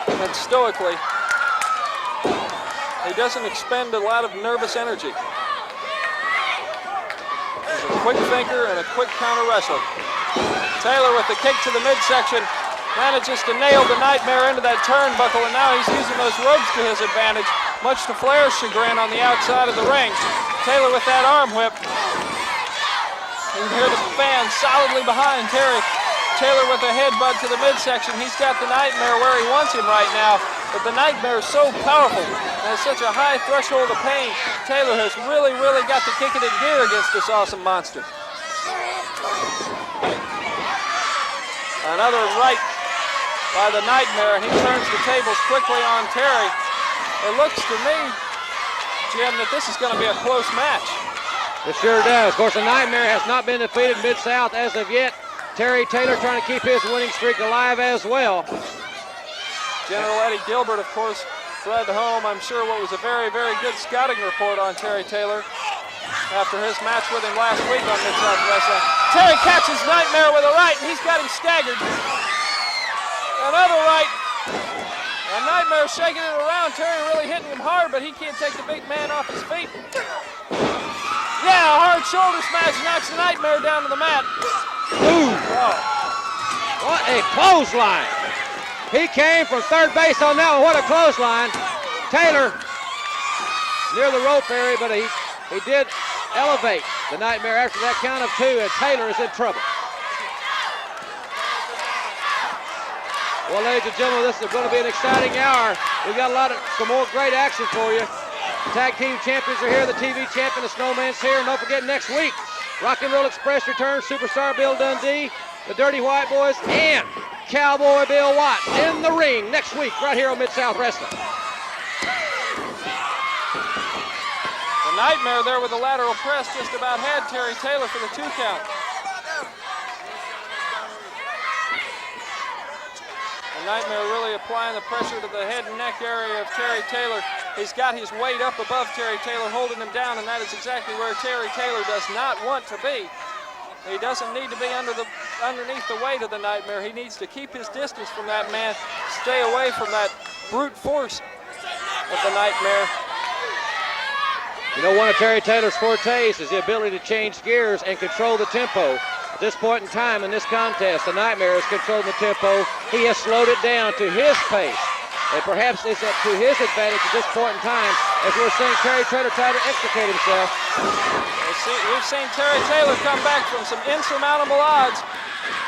and stoically. He doesn't expend a lot of nervous energy. He's a quick thinker and a quick counter wrestler. Taylor with the kick to the midsection manages to nail the Nightmare into that turnbuckle, and now he's using those ropes to his advantage, much to Flair's chagrin on the outside of the ring. Taylor with that arm whip. You can hear the fans solidly behind Terry Taylor with a headbutt to the midsection. He's got the Nightmare where he wants him right now, but the Nightmare is so powerful and has such a high threshold of pain. Taylor has really, really got to kick it in gear against this awesome monster. Another right by the Nightmare, and he turns the tables quickly on Terry. It looks to me, Jim, that this is going to be a close match. It sure does. Of course, the Nightmare has not been defeated Mid-South as of yet. Terry Taylor trying to keep his winning streak alive as well. General Eddie Gilbert, of course, brought home, I'm sure, what was a very, very good scouting report on Terry Taylor after his match with him last week on Mid-South Wrestling. Terry catches Nightmare with a right, and he's got him staggered. Another right. And Nightmare shaking it around. Terry really hitting him hard, but he can't take the big man off his feet. Yeah, a hard shoulder smash knocks the Nightmare down to the mat. Ooh. Oh. What a clothesline. He came from third base on that one. What a clothesline. Taylor near the rope area, but he did elevate the Nightmare after that count of two, and Taylor is in trouble. Well, ladies and gentlemen, this is going to be an exciting hour. We've got some more great action for you. Tag team champions are here. The TV champion, the Snowman's here. And don't forget, next week, Rock and Roll Express returns. Superstar Bill Dundee, the Dirty White Boys, and Cowboy Bill Watts in the ring next week right here on Mid-South Wrestling. The Nightmare there with the lateral press just about had Terry Taylor for the 2 count. The Nightmare really applying the pressure to the head and neck area of Terry Taylor. He's got his weight up above Terry Taylor, holding him down, and that is exactly where Terry Taylor does not want to be. He doesn't need to be underneath the weight of the Nightmare. He needs to keep his distance from that man, stay away from that brute force of the Nightmare. You know, one of Terry Taylor's fortes is the ability to change gears and control the tempo. At this point in time in this contest, the Nightmare is controlling the tempo. He has slowed it down to his pace, and perhaps it's up to his advantage at this point in time as we're seeing Terry Taylor try to extricate himself. We've seen Terry Taylor come back from some insurmountable odds.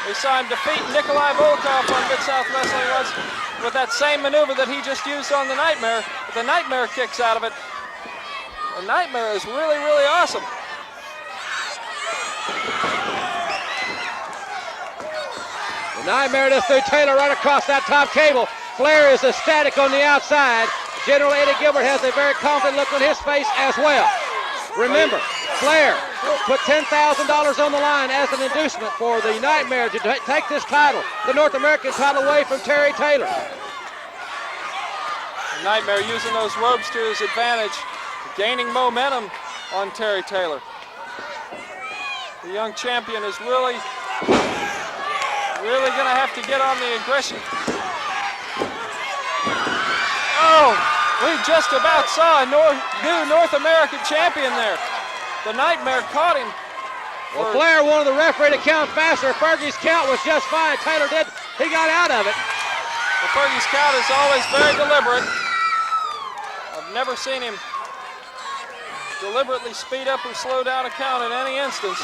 We saw him defeat Nikolai Volkov on Mid-South Wrestling once with that same maneuver that he just used on the Nightmare, but the Nightmare kicks out of it. The Nightmare is really, really awesome. The Nightmare just threw Taylor right across that top cable. Flair is ecstatic on the outside. General Eddie Gilbert has a very confident look on his face as well. Remember, Flair put $10,000 on the line as an inducement for the Nightmare to take this title, the North American title, away from Terry Taylor. The Nightmare using those ropes to his advantage, gaining momentum on Terry Taylor. The young champion is really going to have to get on the aggression. Oh, we just about saw a new North American champion there. The Nightmare caught him. Well, Flair wanted the referee to count faster. Fergie's count was just fine. Taylor did. He got out of it. Well, Fergie's count is always very deliberate. I've never seen him deliberately speed up or slow down a count in any instance.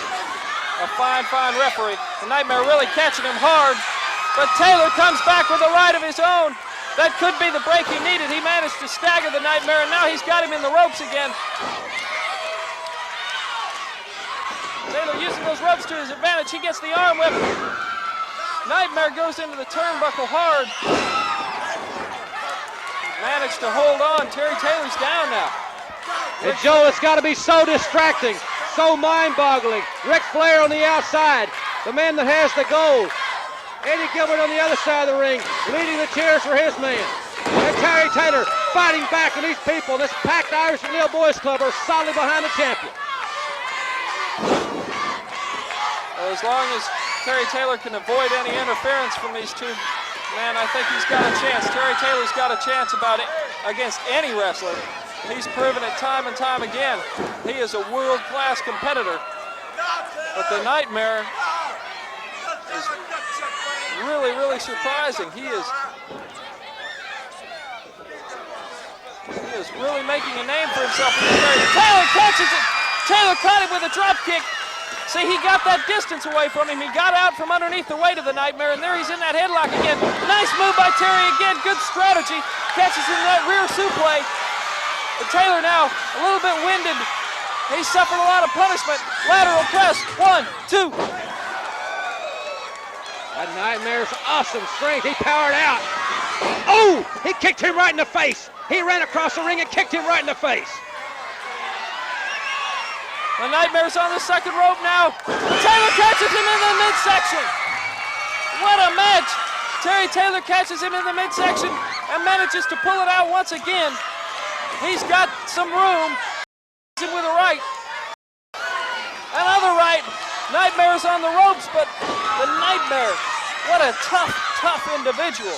A fine, fine referee. The Nightmare really catching him hard, but Taylor comes back with a right of his own. That could be the break he needed. He managed to stagger the Nightmare, and now he's got him in the ropes again. Taylor using those ropes to his advantage. He gets the arm whip. Nightmare goes into the turnbuckle hard. Managed to hold on. Terry Taylor's down now. And Joe, it's got to be so distracting, so mind-boggling. Ric Flair on the outside, the man that has the gold. Eddie Gilbert on the other side of the ring, leading the cheers for his man. And Terry Taylor fighting back, and these people, this packed Irish and Neil Boys Club, are solidly behind the champion. As long as Terry Taylor can avoid any interference from these two men, I think he's got a chance. Terry Taylor's got a chance about it against any wrestler. He's proven it time and time again. He is a world-class competitor. But the Nightmare is really, really surprising. He is really making a name for himself. Taylor catches it. Taylor caught him with a drop kick. See, he got that distance away from him. He got out from underneath the weight of the Nightmare, and there he's in that headlock again. Nice move by Terry again. Good strategy. Catches him in that rear suplex. But Taylor now a little bit winded. He's suffered a lot of punishment. Lateral press. 1, 2. That Nightmare's awesome strength. He powered out. Oh! He kicked him right in the face. He ran across the ring and kicked him right in the face. The Nightmare's on the second rope now. Taylor catches him in the midsection. What a match. Terry Taylor catches him in the midsection and manages to pull it out once again. He's got some room. With a right. Another right. Nightmare's on the ropes, but the Nightmare, what a tough, tough individual.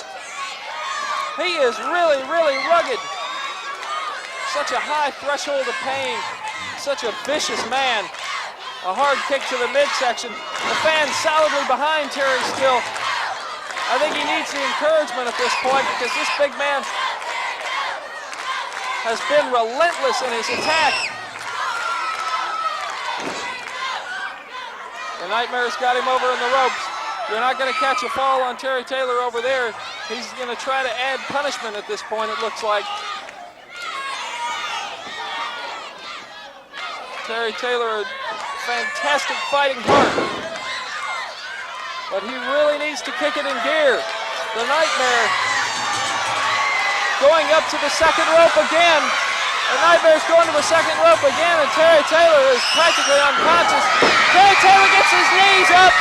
He is really, really rugged. Such a high threshold of pain. Such a vicious man. A hard kick to the midsection. The fans solidly behind Terry still. I think he needs the encouragement at this point because this big man has been relentless in his attack. The Nightmare's got him over in the ropes. You're not going to catch a fall on Terry Taylor over there. He's going to try to add punishment at this point, it looks like. Terry Taylor, a fantastic fighting heart. But he really needs to kick it in gear. The Nightmare going up to the second rope again. The Nightmare's going to the second rope again, and Terry Taylor is practically unconscious. Terry Taylor gets his knees up,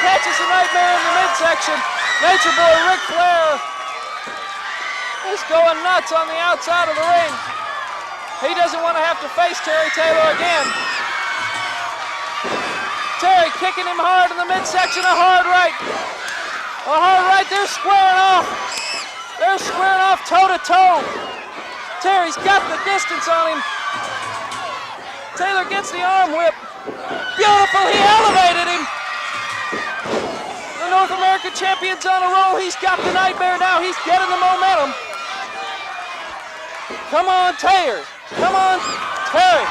catches the Nightmare in the midsection. Nature Boy Ric Flair is going nuts on the outside of the ring. He doesn't want to have to face Terry Taylor again. Terry kicking him hard in the midsection, a hard right. A hard right, they're squaring off. They're squaring off toe to toe. Terry's got the distance on him. Taylor gets the arm whip. Beautiful, he elevated him. The North American champion's on a roll. He's got the Nightmare now. He's getting the momentum. Come on, Taylor. Come on, Terry.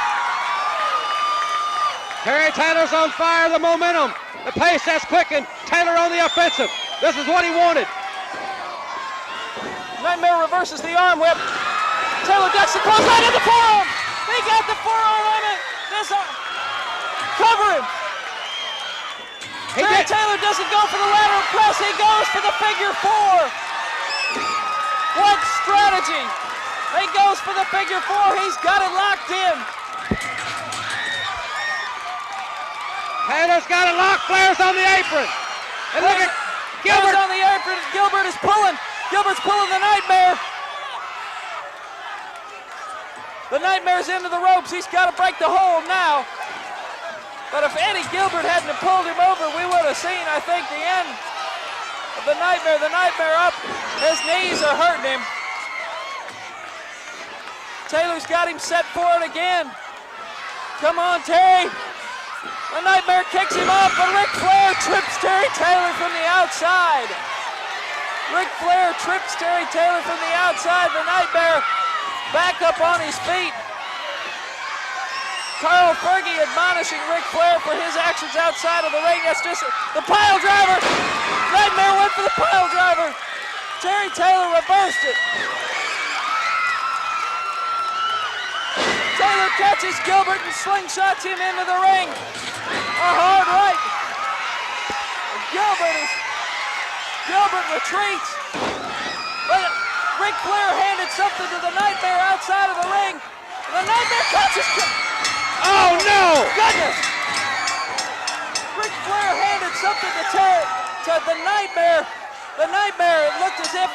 Terry Taylor's on fire, the momentum. The pace has quickened. Taylor on the offensive. This is what he wanted. Nightmare reverses the arm whip. Taylor ducks the clothesline in the forearm. He got the forearm on it. This arm. Cover him. Terry Taylor doesn't go for the lateral press. He goes for the figure four. What strategy. He goes for the figure four. He's got it locked in. Taylor's got it locked. Flair's on the apron. And look at Gilbert. Flair's on the apron. Gilbert is pulling. Gilbert's pulling the Nightmare. The Nightmare's into the ropes. He's got to break the hold now. But if Eddie Gilbert hadn't have pulled him over, we would have seen, I think, the end of the Nightmare. The Nightmare up. His knees are hurting him. Taylor's got him set for it again. Come on, Terry. The Nightmare kicks him off, but Ric Flair trips Terry Taylor from the outside. Ric Flair trips Terry Taylor from the outside. The Nightmare back up on his feet. Carl Fergie admonishing Ric Flair for his actions outside of the ring. That's just the pile driver. Nightmare went for the pile driver. Terry Taylor reversed it. Taylor catches Gilbert and slingshots him into the ring. A hard right. Gilbert retreats. But Ric Flair handed something to the Nightmare outside of the ring. The Nightmare catches. Oh no! Goodness! Ric Flair handed something to the Nightmare. The Nightmare, it looked as if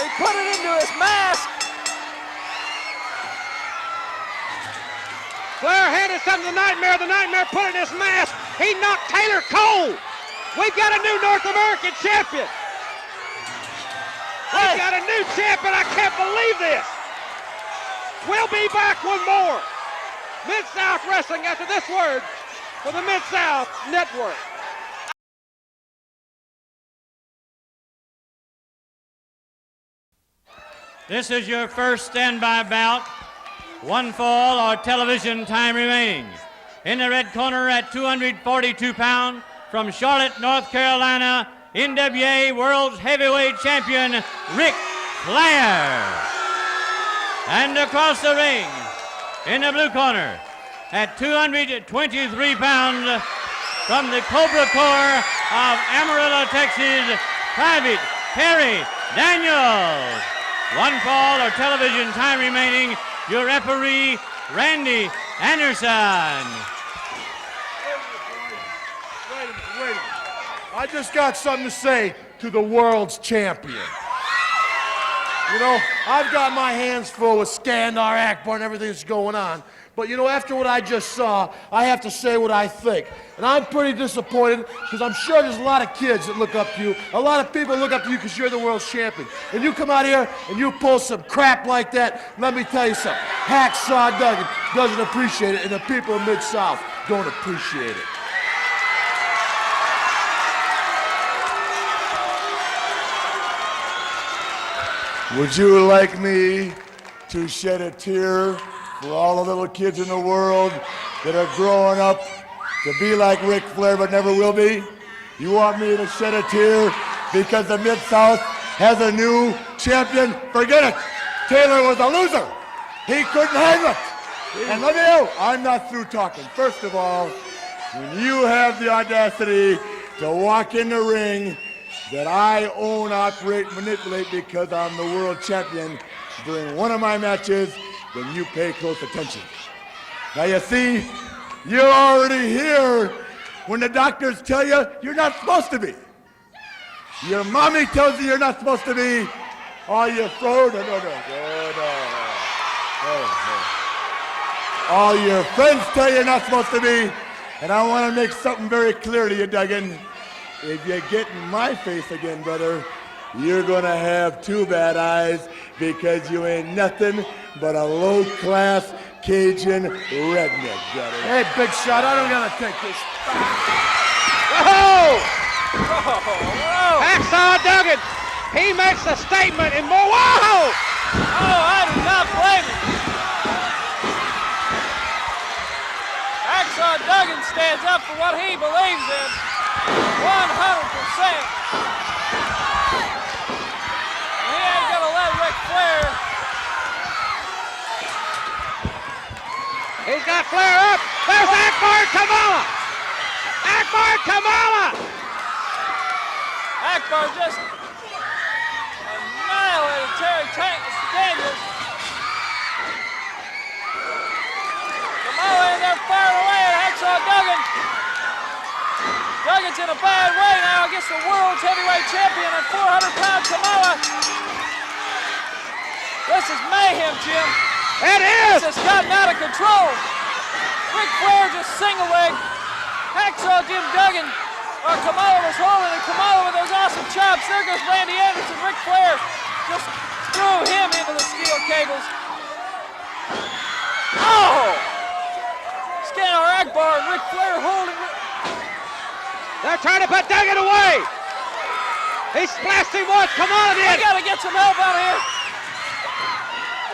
he put it into his mask. Flair handed something to the Nightmare put it in his mask. He knocked Taylor cold. We've got a new North American champion. We've got a new champion. I can't believe this. We'll be back with more Mid-South Wrestling after this word for the Mid-South Network. This is your first standby bout. One fall or television time remaining. In the red corner at 242 pounds, from Charlotte, North Carolina, NWA World Heavyweight Champion, Ric Flair. And across the ring, in the blue corner, at 223 pounds, from the Cobra Corps of Amarillo, Texas, Private Terry Daniels. One fall or television time remaining. Your referee, Randy Anderson. Wait a minute. I just got something to say to the world's champion. You know, I've got my hands full with Skandar Akbar and everything that's going on. But you know, after what I just saw, I have to say what I think. And I'm pretty disappointed because I'm sure there's a lot of kids that look up to you. A lot of people look up to you because you're the world champion. And you come out here and you pull some crap like that, let me tell you something. Hacksaw Duggan doesn't appreciate it, and the people of Mid-South don't appreciate it. Would you like me to shed a tear for all the little kids in the world that are growing up to be like Ric Flair but never will be? You want me to shed a tear because the Mid-South has a new champion? Forget it. Taylor was a loser. He couldn't handle it. And let me know, I'm not through talking. First of all, when you have the audacity to walk in the ring that I own, operate, manipulate because I'm the world champion during one of my matches, then you pay close attention. Now you see, you're already here when the doctors tell you you're not supposed to be. Your mommy tells you you're not supposed to be. All your all your friends tell you you're not supposed to be. And I want to make something very clear to you, Duggan. If you get in my face again, brother, you're gonna have two bad eyes because you ain't nothing but a low-class Cajun redneck, brother. Hey, big shot, I don't gotta take this. Whoa! Hacksaw Duggan, he makes a statement and more. Whoa! Oh, I do not blame him. Hacksaw Duggan stands up for what he believes in. 100%. He ain't gonna let Ric Flair. He's got Flair up. There's Akbar and Kamala. Akbar and Kamala. Akbar just annihilated Terry Daniels. Kamala in there firing away at Hacksaw Duggan. Duggan's in a bad way now against the world's heavyweight champion at 400-pound Kamala. This is mayhem, Jim. It is. This has gotten out of control. Ric Flair just single-legged Hacksaw Jim Duggan. Kamala was holding, and Kamala with those awesome chops. There goes Randy Anderson. Ric Flair just threw him into the steel cables. Oh! Skandar Akbar and Ric Flair holding. They're trying to put Duggan away. He splashed him once. Kamala did. We gotta get some help out here.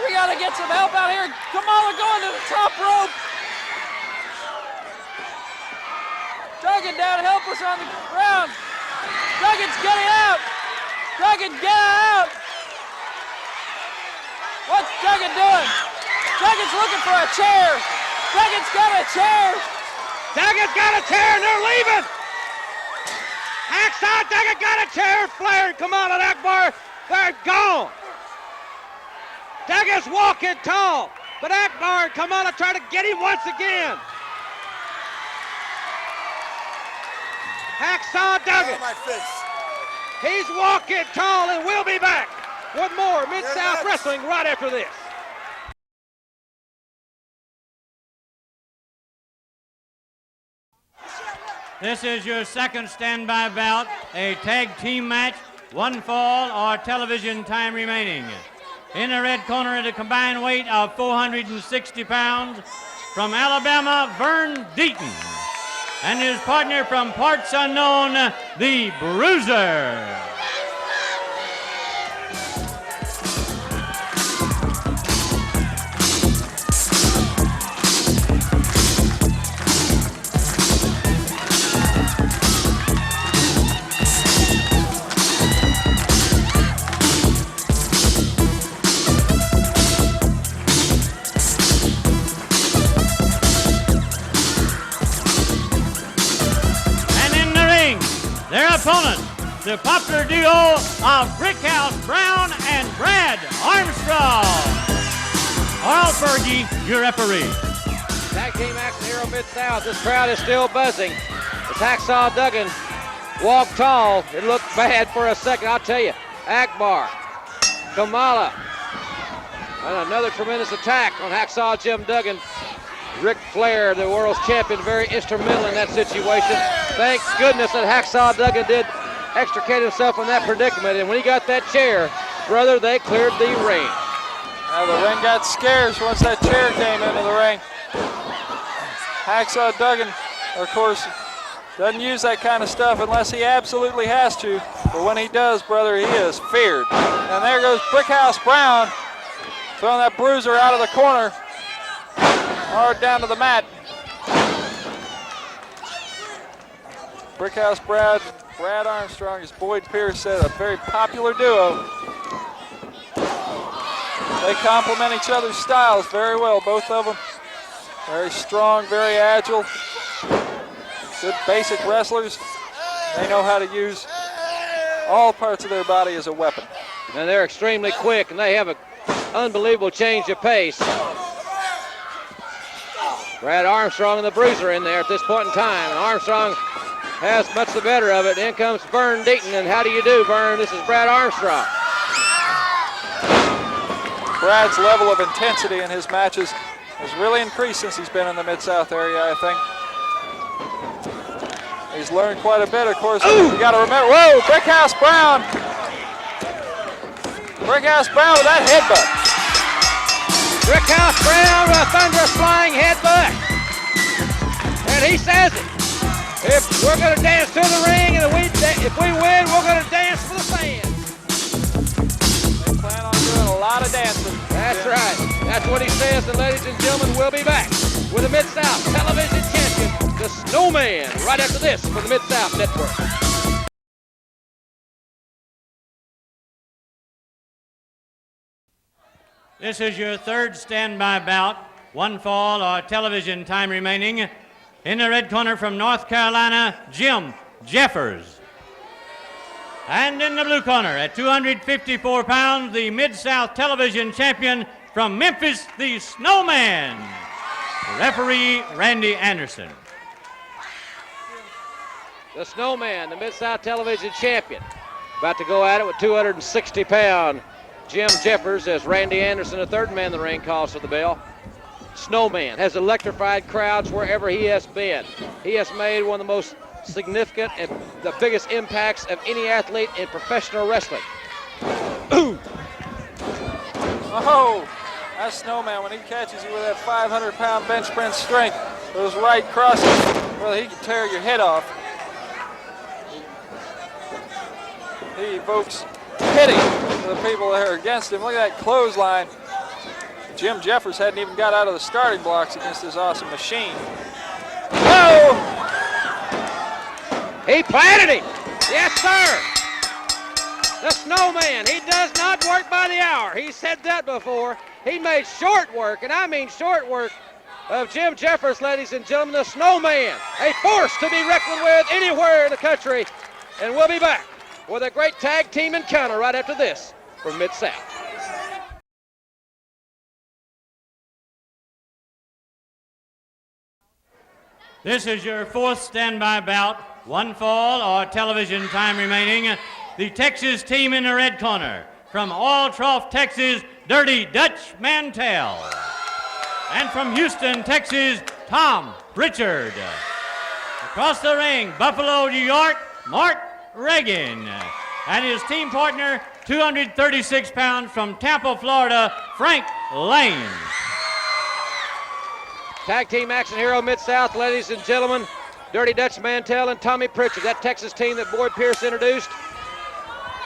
We gotta get some help out here. Kamala going to the top rope. Duggan down helpless on the ground. Duggan's getting out. Duggan, get out. What's Duggan doing? Duggan's looking for a chair. Duggan's got a chair. Duggan's got a chair and they're leaving. Hacksaw Duggan got a chair. Flair and Kamala and Akbar, they're gone. Duggan's walking tall, but Akbar and Kamala try to get him once again. Hacksaw Duggan. He's walking tall, and we'll be back with more Mid-South Wrestling right after this. This is your second standby bout, a tag team match, one fall or television time remaining. In the red corner at a combined weight of 460 pounds, from Alabama, Vern Deaton. And his partner from parts unknown, the Bruiser. Their opponents, the popular duo of Brickhouse Brown and Brad Armstrong. Earl Fergie, your referee. Tag team action here on Mid-South. This crowd is still buzzing. As Hacksaw Duggan walked tall, it looked bad for a second. I'll tell you, Akbar, Kamala, and another tremendous attack on Hacksaw Jim Duggan. Ric Flair, the world's champion, very instrumental in that situation. Thank goodness that Hacksaw Duggan did extricate himself from that predicament, and when he got that chair, brother, they cleared the ring. The ring got scarce once that chair came into the ring. Hacksaw Duggan, of course, doesn't use that kind of stuff unless he absolutely has to, but when he does, brother, he is feared. And there goes Brickhouse Brown, throwing that bruiser out of the corner, hard down to the mat. Brickhouse Brad Armstrong, as Boyd Pierce said, a very popular duo. They complement each other's styles very well, both of them. Very strong, very agile, good basic wrestlers. They know how to use all parts of their body as a weapon. And they're extremely quick, and they have an unbelievable change of pace. Brad Armstrong and the bruiser in there at this point in time. And Armstrong has much the better of it. In comes Vern Deaton, and how do you do, Vern? This is Brad Armstrong. Brad's level of intensity in his matches has really increased since he's been in the Mid-South area, I think. He's learned quite a bit, of course. You got to remember, whoa, Brickhouse Brown. Brickhouse Brown with that headbutt. Brickhouse Brown with a thunderous flying headbutt. And he says it. If we're going to dance to the ring, and if we win, we're going to dance for the fans. They plan on doing a lot of dancing. That's right. That's what he says, and ladies and gentlemen, we'll be back with the Mid-South Television Champion, the Snowman, right after this for the Mid-South Network. This is your third standby bout. One fall or television time remaining. In the red corner from North Carolina, Jim Jeffers. And in the blue corner at 254 pounds, the Mid-South Television Champion from Memphis, the Snowman, referee Randy Anderson. The Snowman, the Mid-South Television Champion, about to go at it with 260-pound Jim Jeffers as Randy Anderson, the third man in the ring, calls for the bell. Snowman has electrified crowds wherever he has been. He has made one of the most significant and the biggest impacts of any athlete in professional wrestling. Ooh. Oh, that Snowman, when he catches you with that 500-pound bench press strength, those right crosses, well, he can tear your head off. He evokes pity for the people that are against him. Look at that clothesline. Jim Jeffers hadn't even got out of the starting blocks against this awesome machine. Whoa! He planted him. Yes, sir. The Snowman, he does not work by the hour. He said that before. He made short work, and I mean short work, of Jim Jeffers, ladies and gentlemen, the Snowman. A force to be reckoned with anywhere in the country. And we'll be back with a great tag team encounter right after this from Mid-South. This is your fourth standby bout. One fall or television time remaining. The Texas team in the red corner. From Oil Trough, Texas, Dirty Dutch Mantell. And from Houston, Texas, Tom Pritchard. Across the ring, Buffalo, New York, Mark Reagan. And his team partner, 236 pounds from Tampa, Florida, Frank Lane. Tag team action here on Mid-South, ladies and gentlemen. Dirty Dutch Mantell and Tommy Pritchard. That Texas team that Boyd Pierce introduced.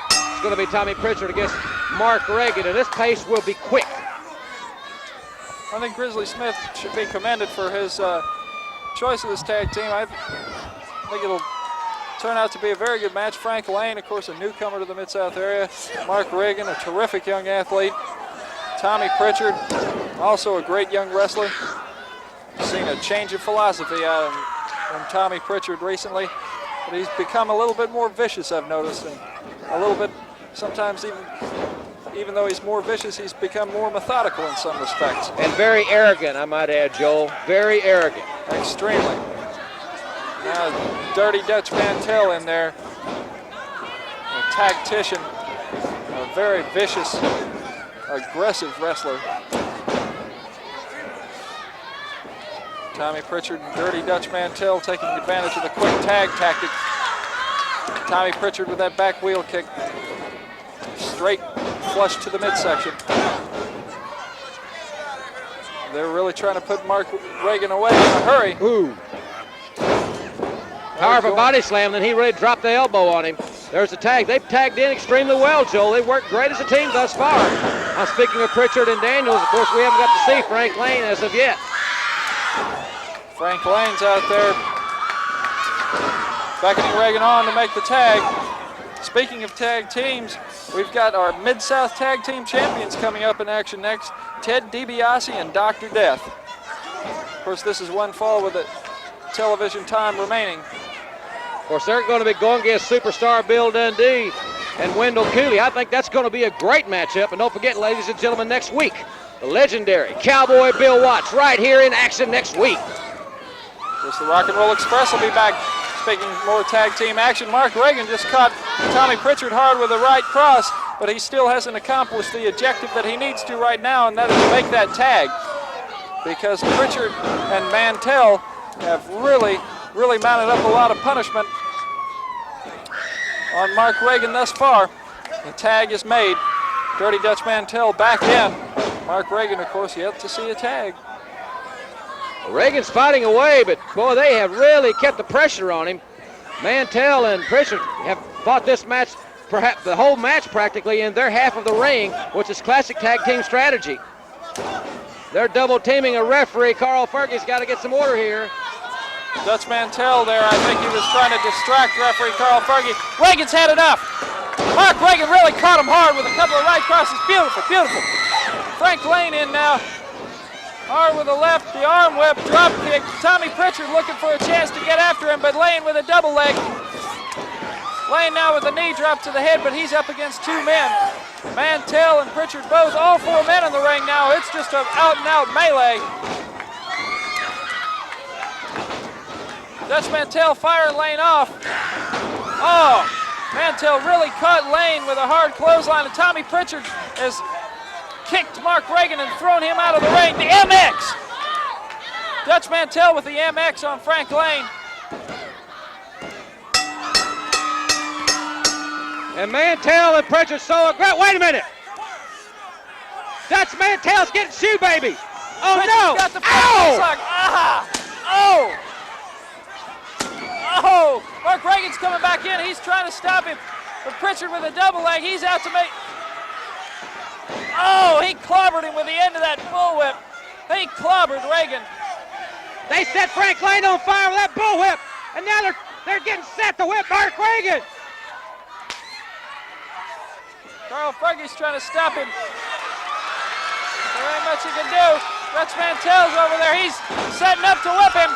It's going to be Tommy Pritchard against Mark Reagan, and this pace will be quick. I think Grizzly Smith should be commended for his choice of this tag team. I think it'll turn out to be a very good match. Frank Lane, of course, a newcomer to the Mid-South area. Mark Reagan, a terrific young athlete. Tommy Pritchard, also a great young wrestler. Seen a change of philosophy out of from Tommy Pritchard recently. but he's become a little bit more vicious, I've noticed, and a little bit, sometimes even though he's more vicious, he's become more methodical in some respects. And very arrogant, I might add, Joel. Very arrogant. Extremely. Now, Dirty Dutch Mantell in there, a tactician, a very vicious, aggressive wrestler. Tommy Pritchard and Dirty Dutch Mantell taking advantage of the quick tag tactic. Tommy Pritchard with that back wheel kick. Straight flush to the midsection. They're really trying to put Mark Reagan away in a hurry. Ooh. Powerful body slam, then he really dropped the elbow on him. There's the tag. They've tagged in extremely well, Joel. They've worked great as a team thus far. Now, speaking of Pritchard and Daniels, of course, we haven't got to see Frank Lane as of yet. Frank Lane's out there beckoning Reagan on to make the tag. Speaking of tag teams, we've got our Mid-South Tag Team Champions coming up in action next, Ted DiBiase and Dr. Death. Of course, this is one fall with the television time remaining. Of course, they're going to be going against superstar Bill Dundee and Wendell Cooley. I think that's going to be a great matchup. And don't forget, ladies and gentlemen, next week, the legendary Cowboy Bill Watts right here in action next week. Of course, the Rock and Roll Express will be back. Speaking more tag team action, Mark Reagan just caught Tommy Pritchard hard with a right cross, but he still hasn't accomplished the objective that he needs to right now, and that is to make that tag. Because Pritchard and Mantell have really mounted up a lot of punishment on Mark Reagan thus far. The tag is made. Dirty Dutch Mantell back in. Mark Reagan, of course, yet to see a tag. Reagan's fighting away, but boy, they have really kept the pressure on him. Mantell and Pritchard have fought this match, perhaps the whole match practically, in their half of the ring, which is classic tag team strategy. They're double teaming a referee. Carl Fergie's got to get some order here. Dutch Mantell there, I think he was trying to distract referee Carl Fergie. Reagan's had enough. Mark Reagan really caught him hard with a couple of right crosses. Beautiful, beautiful. Frank Lane in now. Hard with the left, the arm whip, drop kick. Tommy Pritchard looking for a chance to get after him, but Lane with a double leg. Lane now with a knee drop to the head, but he's up against two men. Mantell and Pritchard both, all four men in the ring now. It's just an out-and-out melee. Dutch Mantell firing Lane off. Oh, Mantell really caught Lane with a hard clothesline, and Tommy Pritchard has kicked Mark Reagan and thrown him out of the ring. The MX! Dutch Mantell with the MX on Frank Lane. And Mantell and Pritchard so aggressive. Wait a minute! Dutch Mantell's getting shoe baby. Oh no! Got the Ow! Oh! Oh! Mark Reagan's coming back in. He's trying to stop him. But Pritchard with a double leg. He's out to make. Oh, he clobbered him with the end of that bullwhip. He clobbered Reagan. They set Frank Lane on fire with that bullwhip, and now they're getting set to whip Mark Reagan. Carl Fergie's trying to stop him. There ain't much he can do. Dutch Mantell's over there. He's setting up to whip him.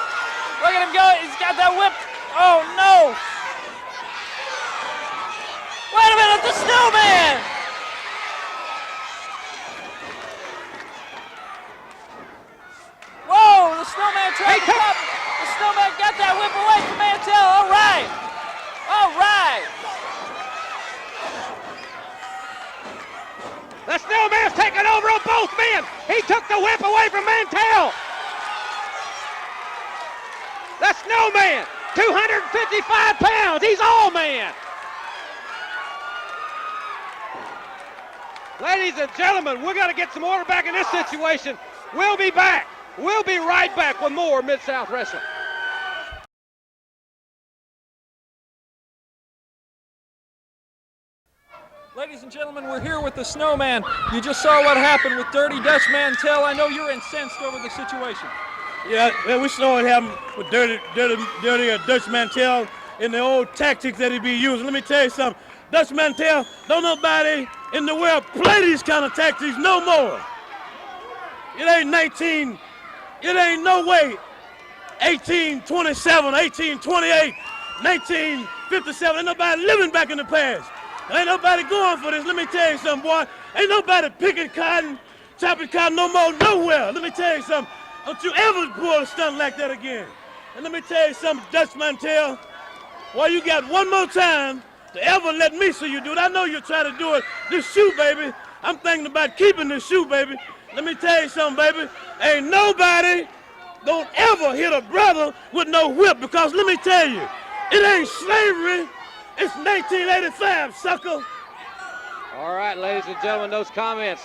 Look at him go. He's got that whip. Oh, no. Wait a minute, the snowman. Whoa, the snowman tried to stop him. The snowman got that whip away from Mantell. All right. All right. The snowman's taking over on both men. He took the whip away from Mantell. The snowman, 255 pounds. He's all man. Ladies and gentlemen, we're going to get some order back in this situation. We'll be back. We'll be right back with more Mid-South Wrestling. Ladies and gentlemen, we're here with the Snowman. You just saw what happened with Dirty Dutch Mantell. I know you're incensed over the situation. Yeah, well, we saw what happened with Dirty Dutch Mantell and the old tactics that he be using. Let me tell you something. Dutch Mantell, don't nobody in the world play these kind of tactics no more. It ain't 1827, 1828. 1957. Ain't nobody living back in the past. Ain't nobody going for this. Let me tell you something, boy. Ain't nobody picking cotton, chopping cotton no more nowhere. Let me tell you something. Don't you ever pull a stunt like that again. And let me tell you something, Dutch Mantell. Well, you got one more time to ever let me see you do it. I know you're trying to do it. This shoe, baby, I'm thinking about keeping this shoe, baby. Let me tell you something, baby. Ain't nobody don't ever hit a brother with no whip, because let me tell you, it ain't slavery. It's 1985, sucker. All right, ladies and gentlemen, those comments.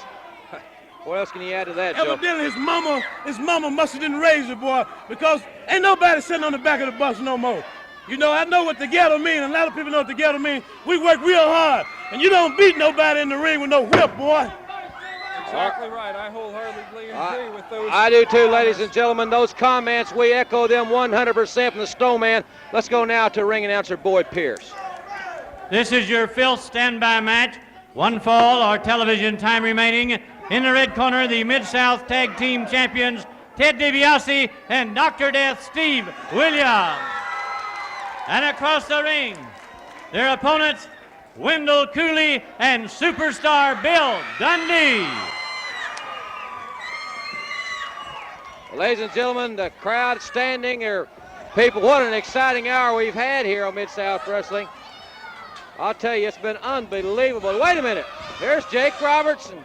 What else can you add to that, Joe? Evidently, his mama must have didn't raise the boy, because ain't nobody sitting on the back of the bus no more. You know, I know what the ghetto mean, and a lot of people know what the ghetto mean. We work real hard, and you don't beat nobody in the ring with no whip, boy. Exactly right. I wholeheartedly agree with those. I do too, ladies and gentlemen. Those comments, we echo them 100% from the Snowman. Let's go now to ring announcer Boyd Pierce. This is your filth standby match. One fall or television time remaining. In the red corner, the Mid-South Tag Team Champions, Ted DiBiase and Dr. Death, Steve Williams. And across the ring, their opponents, Wendell Cooley and Superstar Bill Dundee. Ladies and gentlemen, the crowd standing here. People, what an exciting hour we've had here on Mid-South Wrestling. I'll tell you, it's been unbelievable. Wait a minute. There's Jake Robertson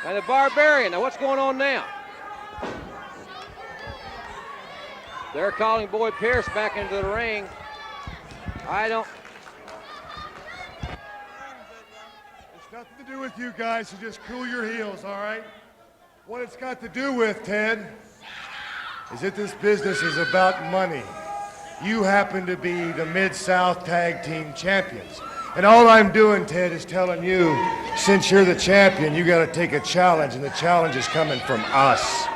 and the Barbarian. Now, what's going on now? They're calling Boyd Pierce back into the ring. It's nothing to do with you guys, so just cool your heels, all right? What it's got to do with, Ted, is that this business is about money. You happen to be the Mid-South Tag Team Champions. And all I'm doing, Ted, is telling you, since you're the champion, you got to take a challenge, and the challenge is coming from us.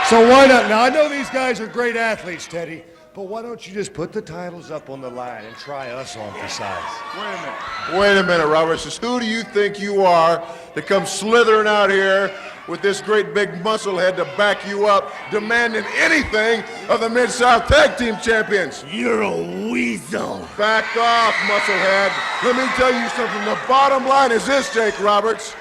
So why not? Now, I know these guys are great athletes, Teddy, but why don't you just put the titles up on the line and try us on for size? Wait a minute, Robert. Says, who do you think you are to come slithering out here with this great big muscle head to back you up, demanding anything of the Mid-South Tag Team Champions? You're a weasel. Back off, musclehead. Let me tell you something. The bottom line is this, Jake Roberts.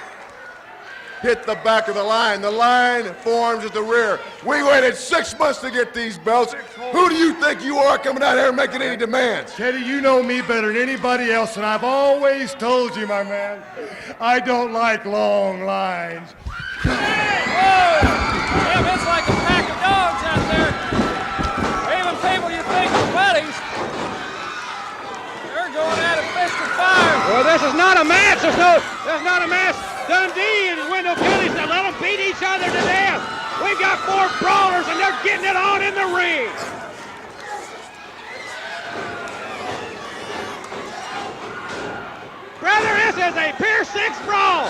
Hit the back of the line. The line forms at the rear. We waited 6 months to get these belts. Who do you think you are coming out here and making any demands? Teddy, you know me better than anybody else, and I've always told you, my man, I don't like long lines. Whoa! Damn, it's like a pack of dogs out there. Even people you think are buddies, they're going at it fist and fire. Well, this is not a match. There's not a match. Dundee and Wendell Cooley said, let them beat each other to death. We've got 4 brawlers, and they're getting it on in the ring. Brother, this is a Pier 6 brawl.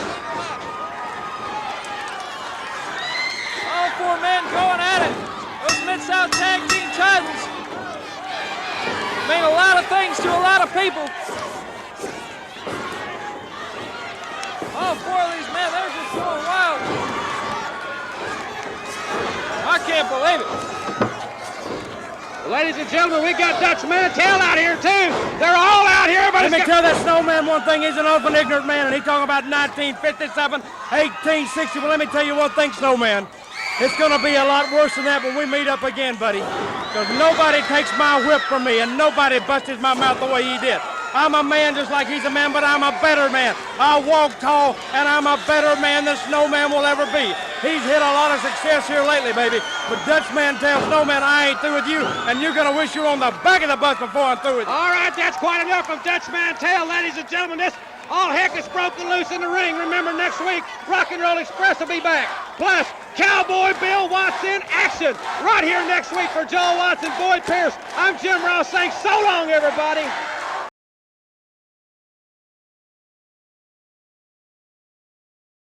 All 4 men going at it. Those Mid-South Tag Team titles mean a lot of things to a lot of people. All 4 of these men, they're just going wild. I can't believe it. Ladies and gentlemen, we got Dutch Mantell out here too. They're all out here. Let me tell that Snowman one thing. He's an awful ignorant man, and he's talking about 1957, 1860. Well, let me tell you one thing, Snowman. It's going to be a lot worse than that when we meet up again, buddy. Because nobody takes my whip from me, and nobody busted my mouth the way he did. I'm a man just like he's a man, but I'm a better man. I walk tall, and I'm a better man than Snowman will ever be. He's hit a lot of success here lately, baby. But Dutch Mantell, Snowman, I ain't through with you, and you're going to wish you were on the back of the bus before I'm through with you. All right, that's quite enough from Dutch Mantell, ladies and gentlemen. This all heck is broken loose in the ring. Remember, next week, Rock and Roll Express will be back. Plus, Cowboy Bill Watson action right here next week for Joel Watson, Boyd Pierce. I'm Jim Ross saying so long, everybody.